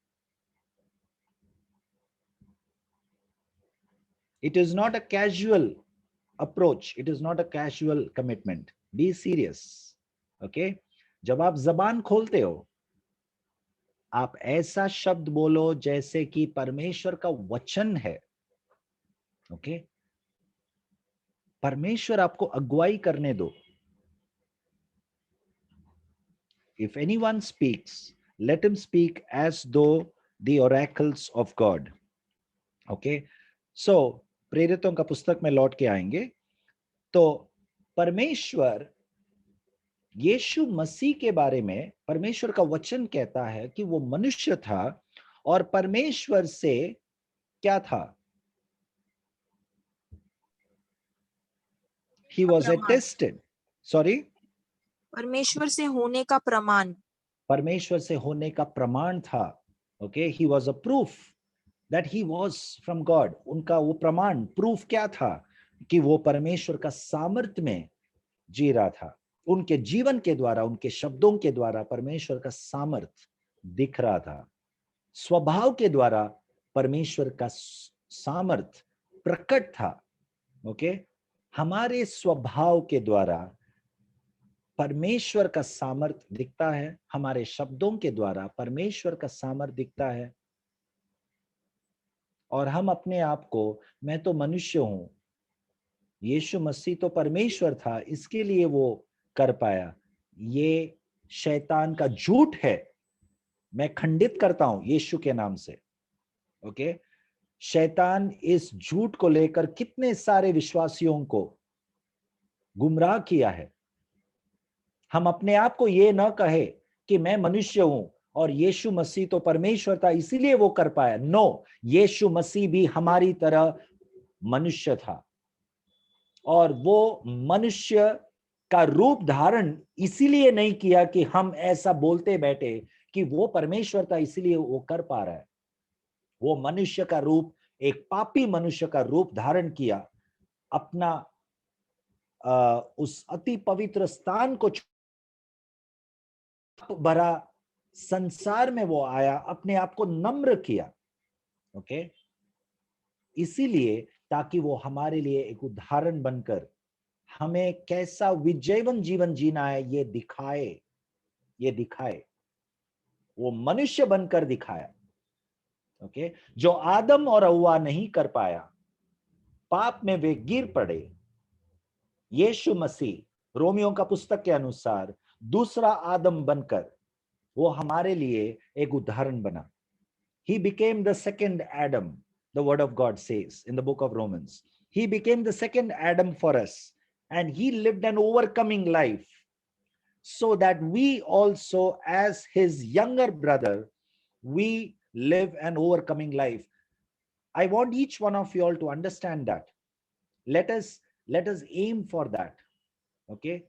It is not a casual approach. It is not a casual commitment. Be serious. Okay? जब आप जबान खोलते हो, आप ऐसा शब्द बोलो जैसे कि परमेश्वर का वचन है। ओके? परमेश्वर आपको अगुवाई करने दो। If anyone speaks, let him speak as though the oracles of God. Okay? So, प्रेरितों का पुस्तक में लौट के आएंगे तो परमेश्वर यीशु मसीह के बारे में, परमेश्वर का वचन कहता है कि वो मनुष्य था और परमेश्वर से क्या था? He was attested. Sorry? परमेश्वर से होने का प्रमाण, परमेश्वर से होने का प्रमाण था। Okay? He was a proof that he was from God. उनका वो प्रमाण, प्रूफ क्या था? कि वो परमेश्वर का सामर्थ्य में जी रहा था। उनके जीवन के द्वारा, उनके शब्दों के द्वारा परमेश्वर का सामर्थ्य दिख रहा था। स्वभाव के द्वारा परमेश्वर का सामर्थ्य प्रकट था। ओके, हमारे स्वभाव के द्वारा परमेश्वर का सामर्थ्य दिखता है, हमारे शब्दों के द्वारा परमेश्वर का सामर्थ्य दिखता है। और हम अपने आप को, मैं तो मनुष्य हूं, यीशु मसीह तो परमेश्वर था, इसके लिए वो कर पाया, ये शैतान का झूठ है। मैं खंडित करता हूं यीशु के नाम से। ओके, शैतान इस झूठ को लेकर कितने सारे विश्वासियों को गुमराह किया है। हम अपने आप को ये न कहे कि मैं मनुष्य हूं और यीशु मसीह तो परमेश्वर था इसीलिए वो कर पाया। नो, यीशु मसीह भी हमारी तरह मनुष्य था और वो मनुष्य का रूप धारण इसीलिए नहीं किया कि हम ऐसा बोलते बैठे कि वो परमेश्वर था इसीलिए वो कर पा रहा है। वो मनुष्य का रूप, एक पापी मनुष्य का रूप धारण किया, अपना उस अति पवित्र स्थान को भरा संसार में वो आया, अपने आप को नम्र किया। ओके, इसीलिए ताकि वो हमारे लिए एक उदाहरण बनकर हमें कैसा विजयवन जीवन जीना है ये दिखाए। वो मनुष्य बनकर दिखाया। ओके, जो आदम और हव्वा नहीं कर पाया, पाप में वे गिर पड़े, यीशु मसीह रोमियो का पुस्तक के अनुसार दूसरा आदम बनकर वो हमारे लिए एक उदाहरण बना। He became the second Adam, the word of God says in the book of Romans. He became the second Adam for us, and he lived an overcoming life so that we also, as his younger brother, we live an overcoming life. I want each one of you all to understand that. Let us aim for that. Okay,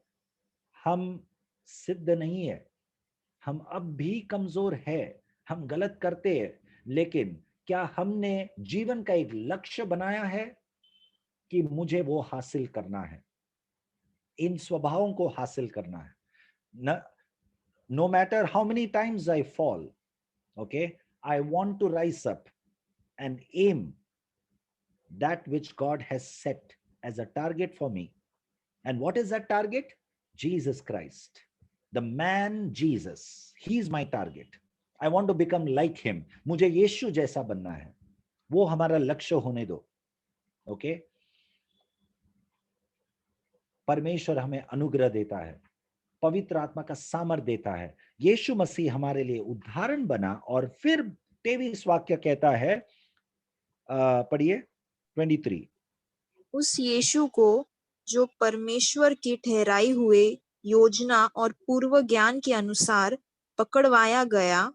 हम सिद्ध नहीं है, हम अब भी कमजोर है, हम गलत करते हैं, लेकिन क्या हमने जीवन का एक लक्ष्य बनाया है कि मुझे वो हासिल करना है, इन स्वभावों को हासिल करना है। No matter how many times I fall, okay, I want to rise up and aim that which God has set as a target for me. And what is that target? Jesus Christ, the man Jesus. He is my target. I want to become like him. मुझे यीशु जैसा बनना है, वो हमारा लक्ष्य होने दो। Okay, परमेश्वर हमें अनुग्रह देता है, पवित्र आत्मा का सामर्थ देता है। यीशु मसीह हमारे लिए उदाहरण बना और फिर 23 वाक्य कहता है, पढ़िए 23। उस यीशु को जो परमेश्वर की ठहराई हुए योजना और पूर्व ज्ञान के अनुसार पकड़वाया गया,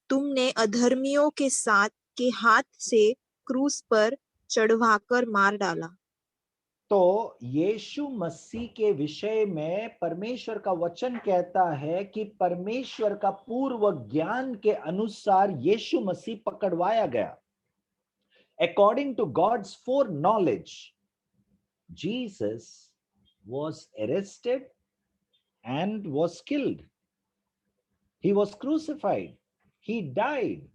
तुमने अधर्मियों के साथ के हाथ से क्रूस पर चढ़वाकर मार डाला। तो यीशु मसीह के विषय में परमेश्वर का वचन कहता है कि परमेश्वर का पूर्व ज्ञान के अनुसार यीशु मसीह पकड़वाया गया। According to God's foreknowledge, Jesus was arrested and was killed. He was crucified. He died.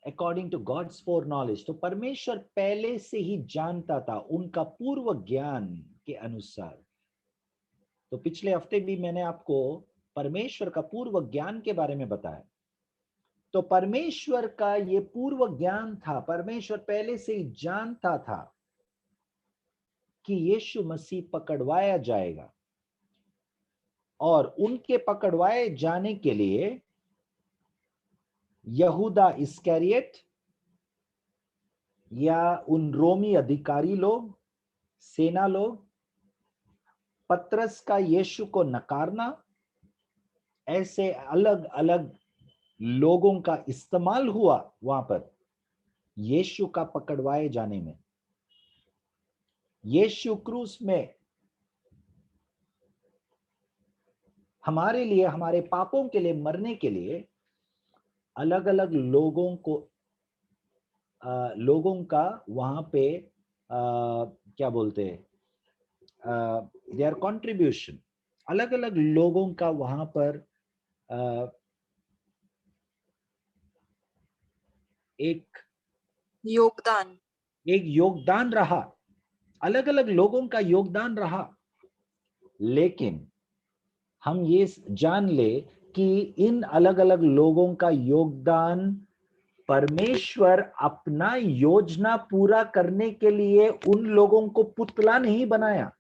According to God's foreknowledge, तो परमेश्वर पहले से ही जानता था, उनका पूर्व ज्ञान के अनुसार। तो पिछले हफ्ते भी मैंने आपको परमेश्वर का पूर्व ज्ञान के बारे में बताया। तो परमेश्वर का ये पूर्व ज्ञान था, परमेश्वर पहले से ही जानता था कि यीशु मसीह पकड़वाया जाएगा, और उनके पकड़वाए जाने के लिए यहूदा इस्करियत या उन रोमी अधिकारी लोग, सेना लोग, पतरस का यीशु को नकारना, ऐसे अलग अलग लोगों का इस्तेमाल हुआ वहां पर यीशु का पकड़वाए जाने में। यीशु क्रूस में हमारे लिए, हमारे पापों के लिए मरने के लिए अलग अलग लोगों का वहां पे क्या बोलते हैं, देयर कंट्रीब्यूशन, अलग अलग लोगों का वहां पर एक योगदान रहा, अलग अलग लोगों का योगदान रहा। लेकिन हम ये जान ले कि इन अलग अलग लोगों का योगदान परमेश्वर अपना योजना पूरा करने के लिए उन लोगों को पुतला नहीं बनाया।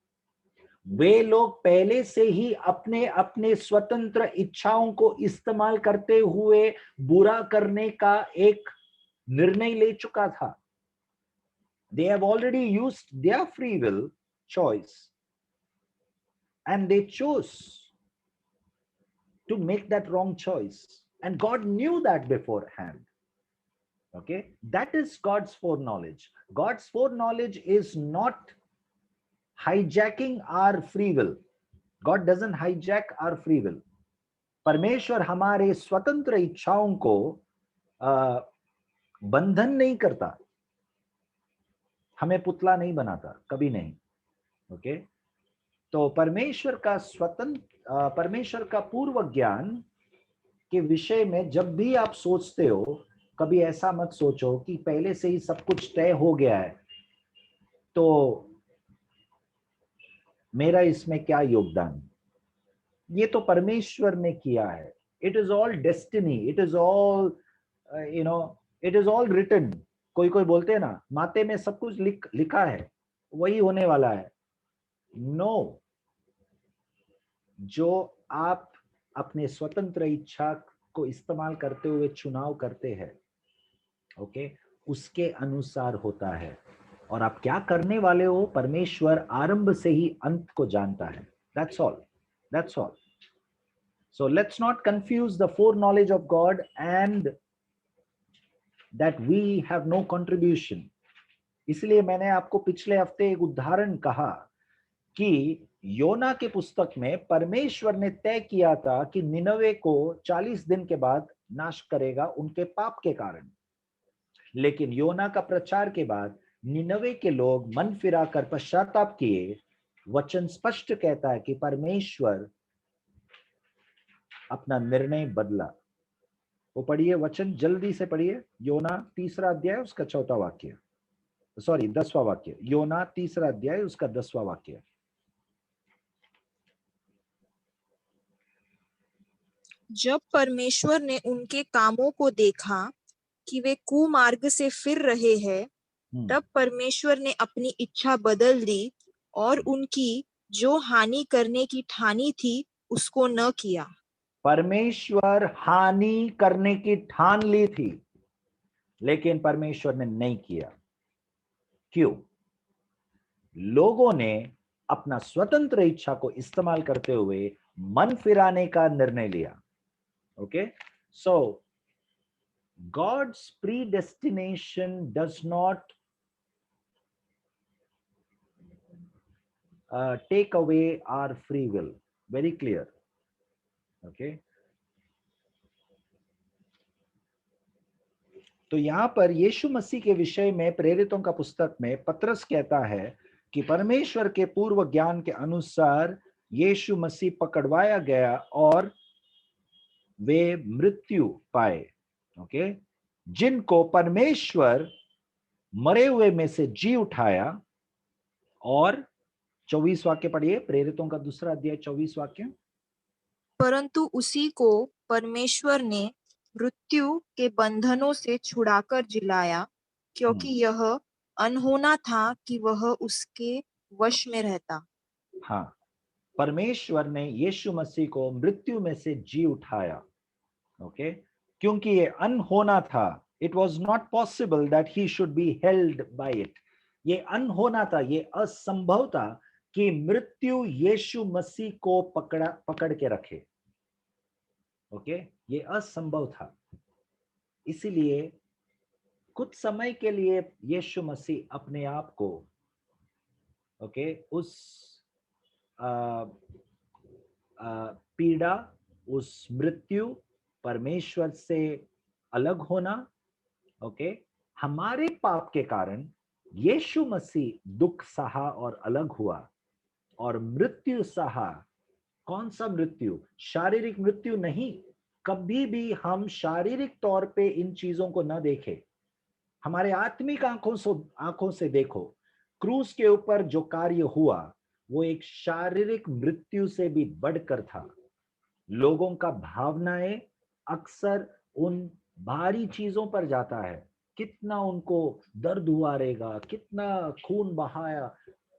वे लोग पहले से ही अपने अपने स्वतंत्र इच्छाओं को इस्तेमाल करते हुए बुरा करने का एक निर्णय ले चुका था। They have already used their free will choice and they chose to make that wrong choice And God knew that beforehand. Okay, that is God's foreknowledge. God's foreknowledge is not hijacking our free will. God doesn't hijack our free will. परमेश्वर हमारे स्वतंत्र इच्छाओं को बंधन नहीं करता, हमें पुतला नहीं बनाता, कभी नहीं. ओके, तो परमेश्वर का पूर्व ज्ञान के विषय में जब भी आप सोचते हो, कभी ऐसा मत सोचो कि पहले से ही सब कुछ तय हो गया है, तो मेरा इसमें क्या योगदान. ये तो परमेश्वर ने किया है. It is all destiny, it is all it is all written. कोई बोलते हैं ना, माते में सब कुछ लिखा है, वही होने वाला है. नो, जो आप अपने स्वतंत्र इच्छा को इस्तेमाल करते हुए चुनाव करते हैं, ओके, उसके अनुसार होता है. और आप क्या करने वाले हो, परमेश्वर आरंभ से ही अंत को जानता है. That's all. That's all. So let's not confuse the foreknowledge of God and that we have no contribution. इसलिए मैंने आपको पिछले हफ्ते एक उदाहरण कहा कि योना के पुस्तक में परमेश्वर ने तय किया था कि निनवे को 40 दिन के बाद नाश करेगा उनके पाप के कारण. लेकिन योना का प्रचार के बाद निनवे के लोग मन फिराकर पश्चाताप किए. वचन स्पष्ट कहता है कि परमेश्वर अपना निर्णय बदला. वो पढ़िए वचन, जल्दी से पढ़िए. योना 3 अध्याय उसका 4 वाक्य, सॉरी 10वां वाक्य. योना 3 अध्याय उसका 10वां वाक्य. जब परमेश्वर ने उनके कामों को देखा कि वे कुमार्ग से फिर रहे हैं, तब परमेश्वर ने अपनी इच्छा बदल दी और उनकी जो हानि करने की ठानी थी उसको न किया. परमेश्वर हानि करने की ठान ली थी, लेकिन परमेश्वर ने नहीं किया. क्यों? लोगों ने अपना स्वतंत्र इच्छा को इस्तेमाल करते हुए मन फिराने का निर्णय लिया. Okay, so God's predestination does not take away our free will. Very clear. Okay. तो यहां पर यीशु मसीह के विषय में प्रेरितों का पुस्तक में पतरस कहता है कि परमेश्वर के पूर्व ज्ञान के अनुसार यीशु मसीह पकड़वाया गया और वे मृत्यु पाए. ओके, जिनको परमेश्वर मरे हुए में से जी उठाया. और 24 वाक्य पढ़िए, प्रेरितों का 2 अध्याय 24 वाक्य. परंतु उसी को परमेश्वर ने मृत्यु के बंधनों से छुड़ाकर जिलाया, क्योंकि यह अनहोना था कि वह उसके वश में रहता. हाँ, परमेश्वर ने यीशु मसीह को मृत्यु में से जी उठाया. ओके, क्योंकि ये अनहोना था. It was not possible that he should be held by it. ये अनहोना था, ये असंभव था कि मृत्यु यीशु मसीह को पकड़ के रखे. ओके, ये असंभव था. इसीलिए कुछ समय के लिए यीशु मसीह अपने आप को उस पीड़ा, उस मृत्यु, परमेश्वर से अलग होना, हमारे पाप के कारण यीशु मसीह दुख सहा और अलग हुआ और मृत्यु सहा. कौन सा मृत्यु? शारीरिक मृत्यु नहीं. कभी भी हम शारीरिक तौर पे इन चीजों को न देखें. हमारे आत्मिक आंखों से देखो. क्रूस के ऊपर जो कार्य हुआ वो एक शारीरिक मृत्यु से भी बढ़कर था. लोगों का भावनाएं अक्सर उन भारी चीजों पर जाता है. कितना उनको दर्द हुआ रहेगा, कितना खून बहाया,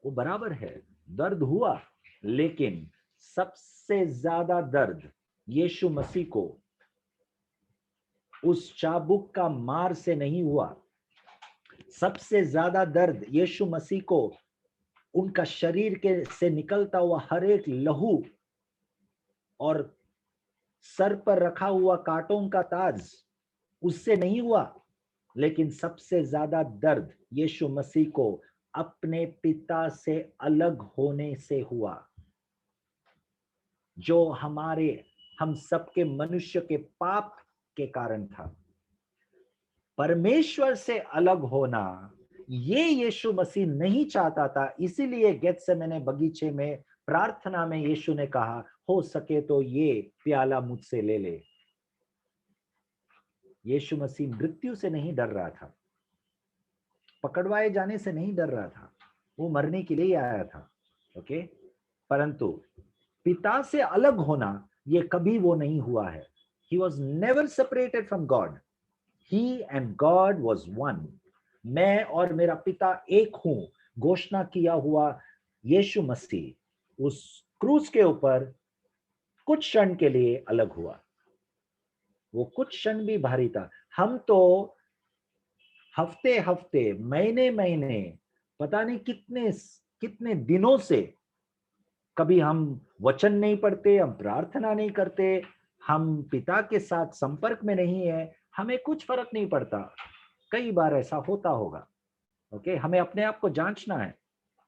वो बराबर है, दर्द हुआ. लेकिन सबसे ज्यादा दर्द यीशु मसीह को उस चाबुक का मार से नहीं हुआ. सबसे ज्यादा दर्द यीशु मसीह को उनका शरीर के से निकलता हुआ हर एक लहू और सर पर रखा हुआ कांटों का ताज उससे नहीं हुआ, लेकिन सबसे ज्यादा दर्द यीशु मसीह को अपने पिता से अलग होने से हुआ, जो हम सबके मनुष्य के पाप के कारण था। परमेश्वर से अलग होना ये यीशु मसीह नहीं चाहता था। इसीलिए गेत्सेमने बगीचे में प्रार्थना में यीशु ने कहा, हो सके तो ये प्याला मुझसे ले ले। यीशु मसीह मृत्यु से नहीं डर रहा था, पकड़वाए जाने से नहीं डर रहा था, वो मरने के लिए आया था। ओके, परंतु पिता से अलग होना ये कभी वो नहीं हुआ है। He was never separated from God. He and God was one. मैं और मेरा पिता एक हूं घोषणा किया हुआ यीशु मसीह उस क्रूस के ऊपर कुछ क्षण के लिए अलग हुआ। वो कुछ क्षण भी भारी था। हम तो हफ्ते हफ्ते, महीने महीने, पता नहीं कितने दिनों से कभी हम वचन नहीं पढ़ते, हम प्रार्थना नहीं करते, हम पिता के साथ संपर्क में नहीं है, हमें कुछ फर्क नहीं पड़ता। कई बार ऐसा होता होगा। ओके, हमें अपने आप को जांचना है।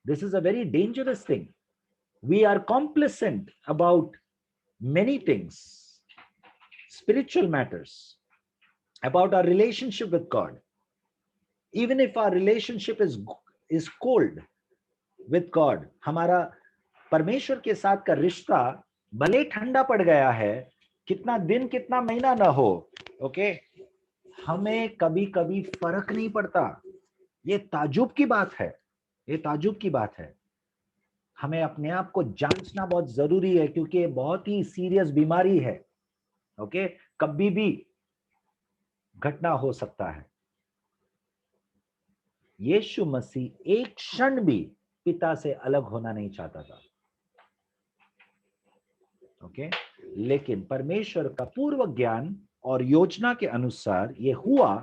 This is a very dangerous thing. We are complacent about many things, spiritual matters, about our relationship with God. Even if our relationship is cold with God, हमारा परमेश्वर के साथ का रिश्ता भले ठंडा पड़ गया है, कितना दिन कितना महीना ना हो, ओके, हमें कभी कभी फर्क नहीं पड़ता। ये ताजुब की बात है, ये ताजुब की बात है। हमें अपने आप को जांचना बहुत जरूरी है, क्योंकि ये बहुत ही सीरियस बीमारी है। ओके, कभी भी घटना हो सकता है। यीशु मसीह एक क्षण भी पिता से अलग होना नहीं चाहता था। ओके, लेकिन परमेश्वर का पूर्व ज्ञान और योजना के अनुसार ये हुआ,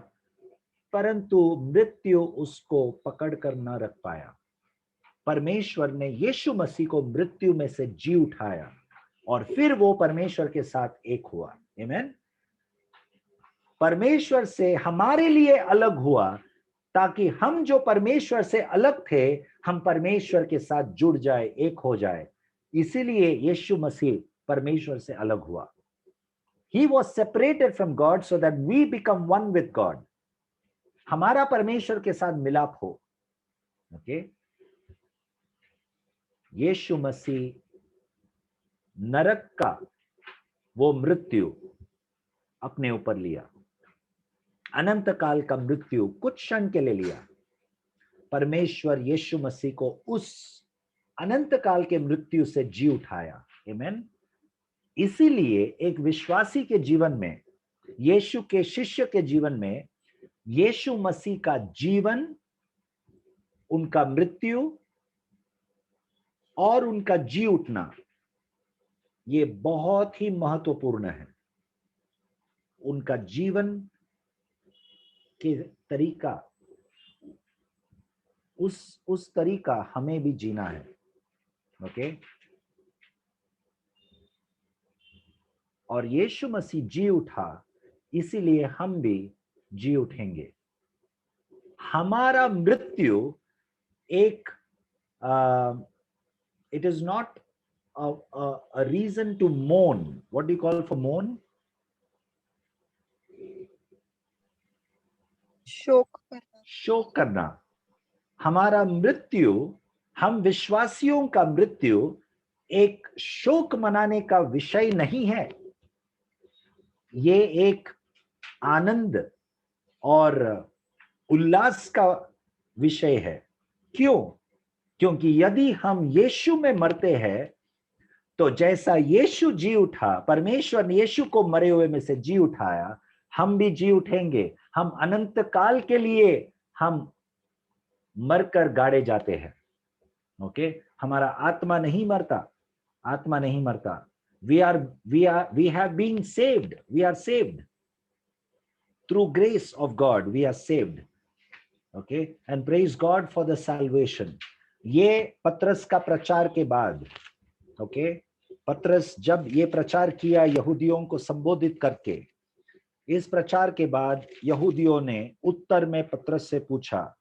परंतु मृत्यु उसको पकड़ कर न रख पाया। परमेश्वर ने यीशु मसीह को मृत्यु में से जी उठाया और फिर वो परमेश्वर के साथ एक हुआ। आमीन। परमेश्वर से हमारे लिए अलग हुआ, ताकि हम जो परमेश्वर से अलग थे, हम परमेश्वर के साथ जुड़ जाए, एक हो जाए। इसीलिए यीशु मसीह परमेश्वर से अलग हुआ। He was separated from God so that we become one with God. हमारा परमेश्वर के साथ मिलाप हो। ओके, यीशु मसीह नरक का वो मृत्यु अपने ऊपर लिया, अनंत काल का मृत्यु कुछ क्षण के लिए लिया। परमेश्वर यीशु मसीह को उस अनंत काल के मृत्यु से जी उठाया। आमीन। इसीलिए एक विश्वासी के जीवन में, यीशु के शिष्य के जीवन में, यीशु मसीह का जीवन, उनका मृत्यु और उनका जी उठना, ये बहुत ही महत्वपूर्ण है। उनका जीवन के तरीका, उस तरीका हमें भी जीना है। ओके, और यीशु मसीह जी उठा, इसीलिए हम भी जी उठेंगे। हमारा मृत्यु एक it is not a reason to mourn. What do you call for mourn? शोक करना। हमारा मृत्यु, हम विश्वासियों का मृत्यु एक शोक मनाने का विषय नहीं है। ये एक आनंद और उल्लास का विषय है। क्यों? क्योंकि यदि हम यीशु में मरते हैं, तो जैसा यीशु जी उठा, परमेश्वर ने यीशु को मरे हुए में से जी उठाया, हम भी जी उठेंगे। हम अनंत काल के लिए हम मरकर गाड़े जाते हैं। ओके, हमारा आत्मा नहीं मरता, आत्मा नहीं मरता। we have been saved. We are saved through grace of God. We are saved. Okay, and praise God for the salvation. ये पत्रस का प्रचार के बाद, ओके, पतरस जब ये प्रचार किया यहूदियों को संबोधित करके, इस प्रचार के बाद यहूदियों ने उत्तर में पतरस से पूछा,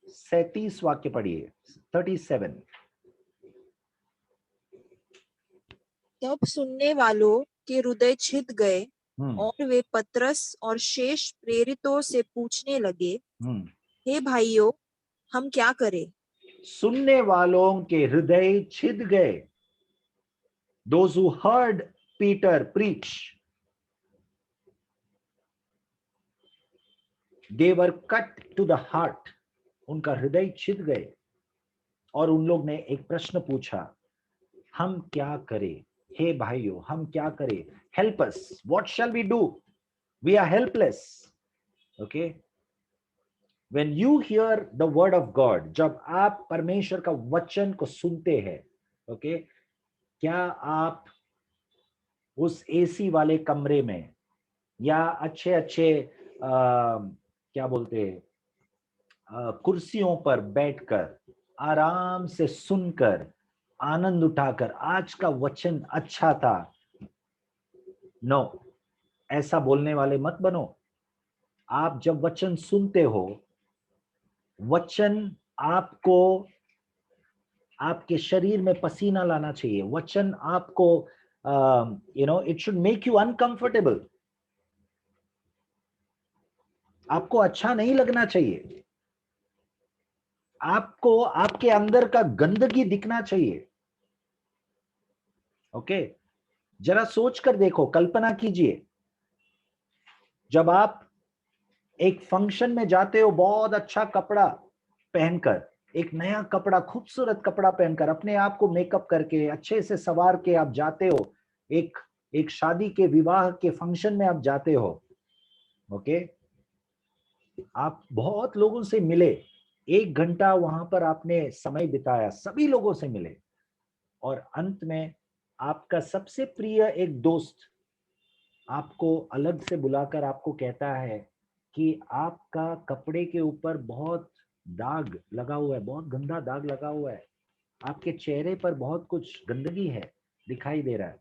37 वाक्य पढ़िए, 37। तब सुनने वालों के हृदय छिद गए हम्म, और वे पतरस और शेष प्रेरितों से पूछने लगे, हे भाइयों, हम क्या करें? सुनने वालों के हृदय छिद गए। Those who heard Peter preach, they were cut to the heart. उनका हृदय छिद गए और उन लोग ने एक प्रश्न पूछा, हम क्या करें? हे भाइयों, हम क्या करें? Help us. What shall we do? We are helpless. Okay? When you hear the word of God, जब आप परमेश्वर का वचन को सुनते हैं, okay, क्या आप उस एसी वाले कमरे में या अच्छे अच्छे क्या बोलते हैं कुर्सियों पर बैठकर आराम से सुनकर आनंद उठाकर आज का वचन अच्छा था? नो, ऐसा बोलने वाले मत बनो। आप जब वचन सुनते हो, वचन आपको आपके शरीर में पसीना लाना चाहिए। वचन आपको it should make you uncomfortable. आपको अच्छा नहीं लगना चाहिए। आपको आपके अंदर का गंदगी दिखना चाहिए। ओके, जरा सोच कर देखो, कल्पना कीजिए, जब आप एक फंक्शन में जाते हो, बहुत अच्छा कपड़ा पहनकर, एक नया कपड़ा, खूबसूरत कपड़ा पहनकर, अपने आप को मेकअप करके अच्छे से संवार के आप जाते हो, एक शादी के विवाह के फंक्शन में आप जाते हो। ओके, आप बहुत लोगों से मिले, 1 घंटा वहां पर आपने समय बिताया, सभी लोगों से मिले, और अंत में आपका सबसे प्रिय एक दोस्त आपको अलग से बुलाकर आपको कहता है कि आपका कपड़े के ऊपर बहुत दाग लगा हुआ है, बहुत गंदा दाग लगा हुआ है, आपके चेहरे पर बहुत कुछ गंदगी है, दिखाई दे रहा है,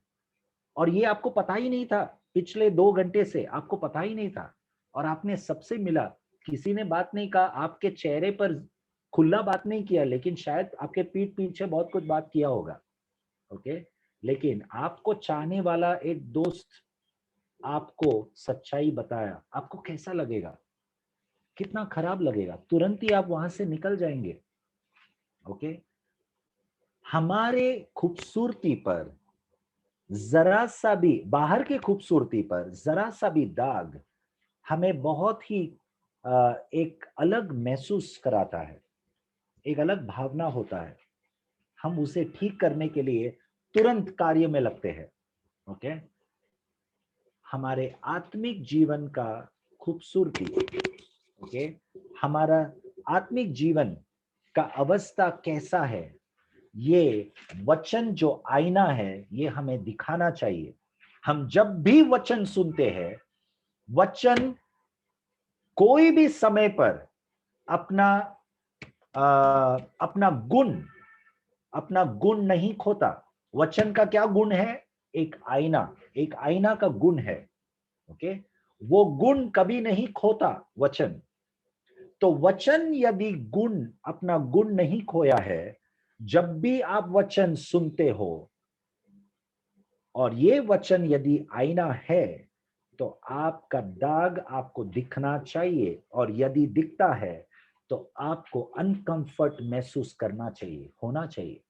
और ये आपको पता ही नहीं था। पिछले 2 घंटे से आपको पता ही नहीं था, और आपने सबसे मिला, किसी ने बात नहीं कहा, आपके चेहरे पर खुला बात नहीं किया, लेकिन शायद आपके पीठ पीछे बहुत कुछ बात किया होगा। ओके, लेकिन आपको चाहने वाला एक दोस्त आपको सच्चाई बताया, आपको कैसा लगेगा? कितना खराब लगेगा? तुरंत ही आप वहां से निकल जाएंगे। ओके, हमारे खूबसूरती पर जरा सा भी, बाहर की खूबसूरती पर जरा सा भी दाग हमें बहुत ही एक अलग महसूस कराता है, एक अलग भावना होता है। हम उसे ठीक करने के लिए तुरंत कार्य में लगते हैं। ओके, हमारे आत्मिक जीवन का खूबसूरती, ओके, हमारा आत्मिक जीवन का अवस्था कैसा है, ये वचन जो आईना है, ये हमें दिखाना चाहिए। हम जब भी वचन सुनते हैं, वचन कोई भी समय पर अपना गुण नहीं खोता। वचन का क्या गुण है? एक आईना का गुण है। ओके, वो गुण कभी नहीं खोता वचन। तो वचन यदि अपना गुण नहीं खोया है, जब भी आप वचन सुनते हो और ये वचन यदि आईना है, तो आपका दाग आपको दिखना चाहिए, और यदि दिखता है तो आपको अनकंफर्ट महसूस करना चाहिए, होना चाहिए।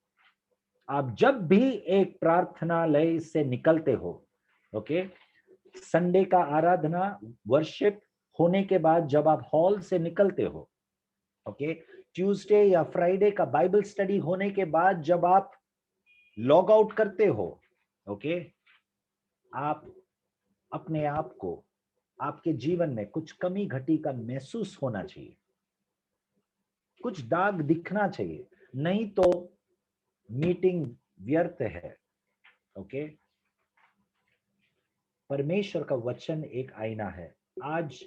आप जब भी एक प्रार्थनालय से निकलते हो, ओके, संडे का आराधना वर्शिप होने के बाद जब आप हॉल से निकलते हो, ओके, ट्यूसडे या फ्राइडे का बाइबल स्टडी होने के बाद जब आप लॉग आउट करते हो, ओके, आप अपने आप को, आपके जीवन में कुछ कमी घटी का महसूस होना चाहिए, कुछ दाग दिखना चाहिए, नहीं तो मीटिंग व्यर्थ है। ओके, परमेश्वर का वचन एक आईना है। आज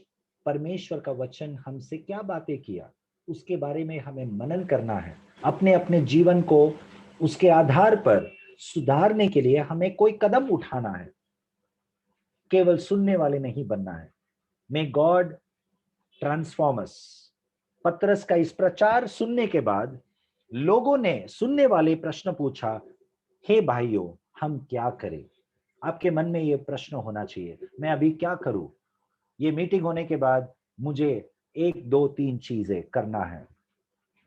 परमेश्वर का वचन हमसे क्या बातें किया, उसके बारे में हमें मनन करना है, अपने अपने जीवन को उसके आधार पर सुधारने के लिए हमें कोई कदम उठाना है, केवल सुनने वाले नहीं बनना है। मे गॉड ट्रांसफॉर्म अस। पतरस का इस प्रचार सुनने के बाद लोगों ने, सुनने वाले प्रश्न पूछा, हे भाइयों हम क्या करें? आपके मन में ये प्रश्न होना चाहिए, मैं अभी क्या करूं? ये मीटिंग होने के बाद मुझे 1 2 3 चीजें करना है।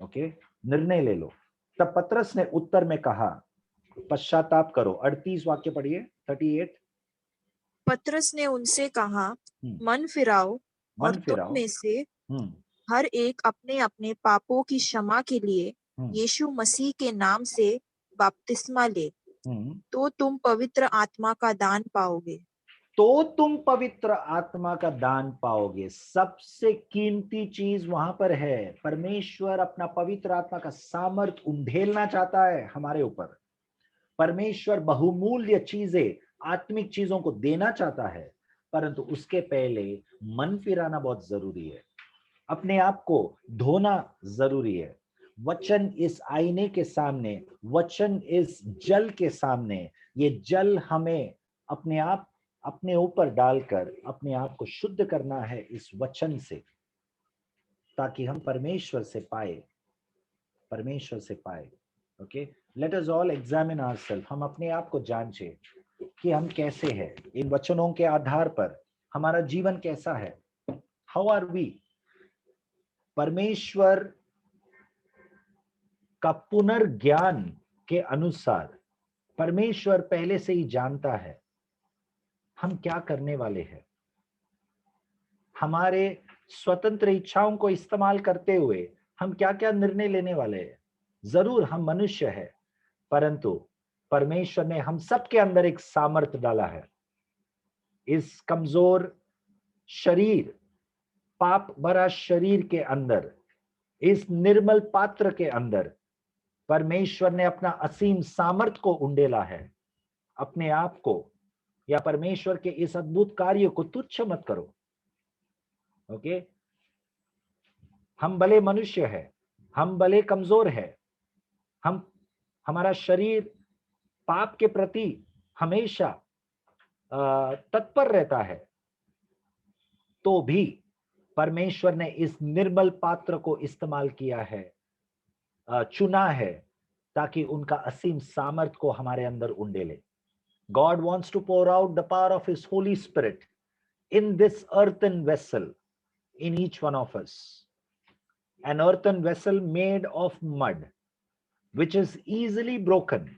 ओके, निर्णय ले लो। तब पतरस ने उत्तर में कहा, पश्चाताप करो। 38 वाक्य पढ़िए, 38। पतरस ने उनसे कहा, मन फिराओ और मन तुम फिराओ। में से हर एक अपने अपने पापों की क्षमा के लिए यीशु मसीह के नाम से बपतिस्मा ले, तो तुम पवित्र आत्मा का दान पाओगे। तो तुम पवित्र आत्मा का दान पाओगे। सबसे कीमती चीज वहां पर है। परमेश्वर अपना पवित्र आत्मा का सामर्थ उंडेलना चाहता है हमारे ऊपर। परमेश्वर बहुमूल्य चीजें, आत्मिक चीजों को देना चाहता है, परंतु उसके पहले मन फिराना बहुत जरूरी है। अपने आप को धोना जरूरी है। वचन इस आईने के सामने, वचन इस जल के सामने, ये जल हमें अपने ऊपर डालकर अपने आप को शुद्ध करना है इस वचन से, ताकि हम परमेश्वर से पाए। Okay, let us all examine ourselves. हम अपने आप को जांचें कि हम कैसे हैं। इन वचनों के आधार पर हमारा जीवन कैसा है? How are we? परमेश्वर का पुनर्ज्ञान के अनुसार परमेश्वर पहले से ही जानता है हम क्या करने वाले हैं। हमारे स्वतंत्र इच्छाओं को इस्तेमाल करते हुए हम क्या क्या निर्णय लेने वाले हैं। जरूर हम मनुष्य हैं, परंतु परमेश्वर ने हम सबके अंदर एक सामर्थ्य डाला है। इस कमजोर शरीर, पाप भरा शरीर के अंदर, इस निर्मल पात्र के अंदर परमेश्वर ने अपना असीम सामर्थ को उंडेला है। अपने आप को या परमेश्वर के इस अद्भुत कार्य को तुच्छ मत करो। ओके, हम भले मनुष्य है, हम भले कमजोर है, हमारा शरीर पाप के प्रति हमेशा तत्पर रहता है, तो भी परमेश्वर ने इस निर्मल पात्र को इस्तेमाल किया है, चुना है, ताकि उनका असीम सामर्थ को हमारे अंदर उंडेले। God wants to pour out the power of His Holy Spirit in this earthen vessel in each one of us. An earthen vessel made of mud, which is easily broken.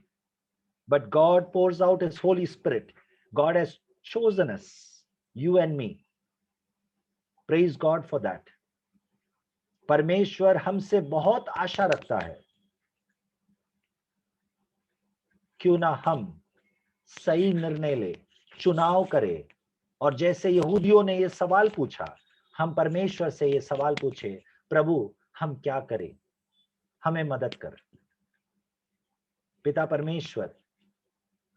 But God pours out His Holy Spirit. God has chosen us, you and me. Praise God for that. परमेश्वर हमसे बहुत आशा रखता है। क्यों ना हम सही निर्णय ले, चुनाव करें, और जैसे यहूदियों ने ये सवाल पूछा, हम परमेश्वर से ये सवाल पूछे, प्रभु हम क्या करें, हमें मदद कर। पिता परमेश्वर,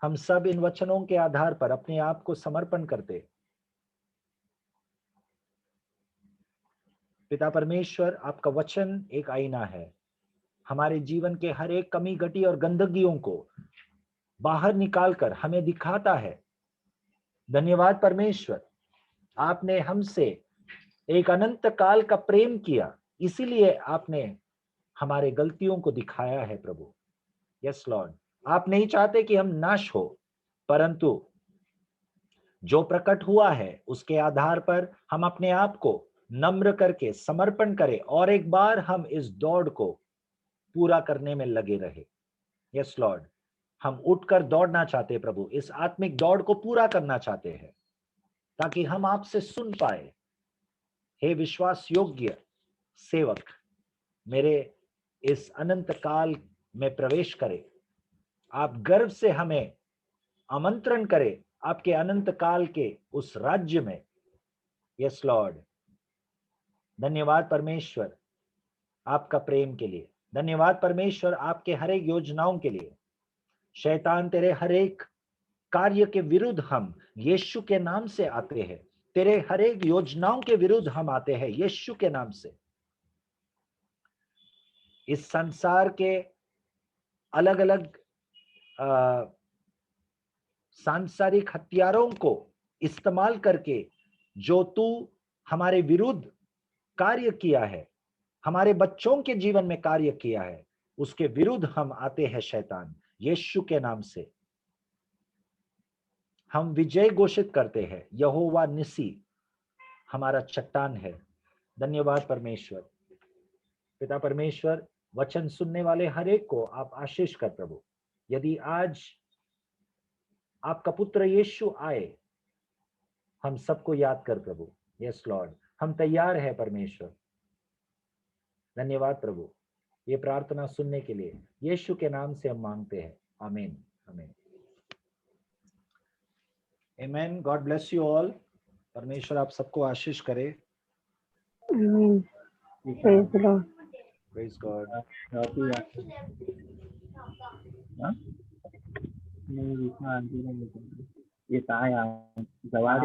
हम सब इन वचनों के आधार पर अपने आप को समर्पण करते। पिता परमेश्वर, आपका वचन एक आईना है, हमारे जीवन के हर एक कमी घटी और गंदगियों को बाहर निकालकर हमें दिखाता है। धन्यवाद परमेश्वर, आपने हमसे एक अनंत काल का प्रेम किया, इसीलिए आपने हमारे गलतियों को दिखाया है प्रभु। यस लॉर्ड, आप नहीं चाहते कि हम नाश हो, परंतु जो प्रकट हुआ है उसके आधार पर हम अपने आप को नम्र करके समर्पण करें और एक बार हम इस दौड़ को पूरा करने में लगे रहे। यस लॉर्ड, हम उठकर दौड़ना चाहते हैं प्रभु, इस आत्मिक दौड़ को पूरा करना चाहते हैं, ताकि हम आपसे सुन पाए। हे विश्वास योग्य सेवक, मेरे इस अनंत काल में प्रवेश करें। आप गर्व से हमें आमंत्रण करें आपके अनंत काल के उस राज्य में। यस लॉर्ड, धन्यवाद परमेश्वर आपका प्रेम के लिए। धन्यवाद परमेश्वर आपके हर एक योजनाओं के लिए। शैतान तेरे हर एक कार्य के विरुद्ध हम यीशु के नाम से आते हैं। तेरे हर एक योजनाओं के विरुद्ध हम आते हैं यीशु के नाम से। इस संसार के अलग अलग सांसारिक हथियारों को इस्तेमाल करके जो तू हमारे विरुद्ध कार्य किया है, हमारे बच्चों के जीवन में कार्य किया है, उसके विरुद्ध हम आते हैं शैतान। यीशु के नाम से हम विजय घोषित करते हैं। यहोवा निसी हमारा चट्टान है। धन्यवाद परमेश्वर। पिता परमेश्वर, वचन सुनने वाले हर एक को आप आशीष कर प्रभु। यदि आज आपका पुत्र यीशु आए, हम सबको याद कर प्रभु। यस लॉर्ड, हम तैयार हैं परमेश्वर। धन्यवाद प्रभु, ये प्रार्थना सुनने के लिए यीशु के नाम से हम मांगते हैं। आमीन, आमीन, आमीन। God bless you all. परमेश्वर आप सबको आशीष करे। आमीन। Praise the Lord. Praise God. ये कहा यार, जवाब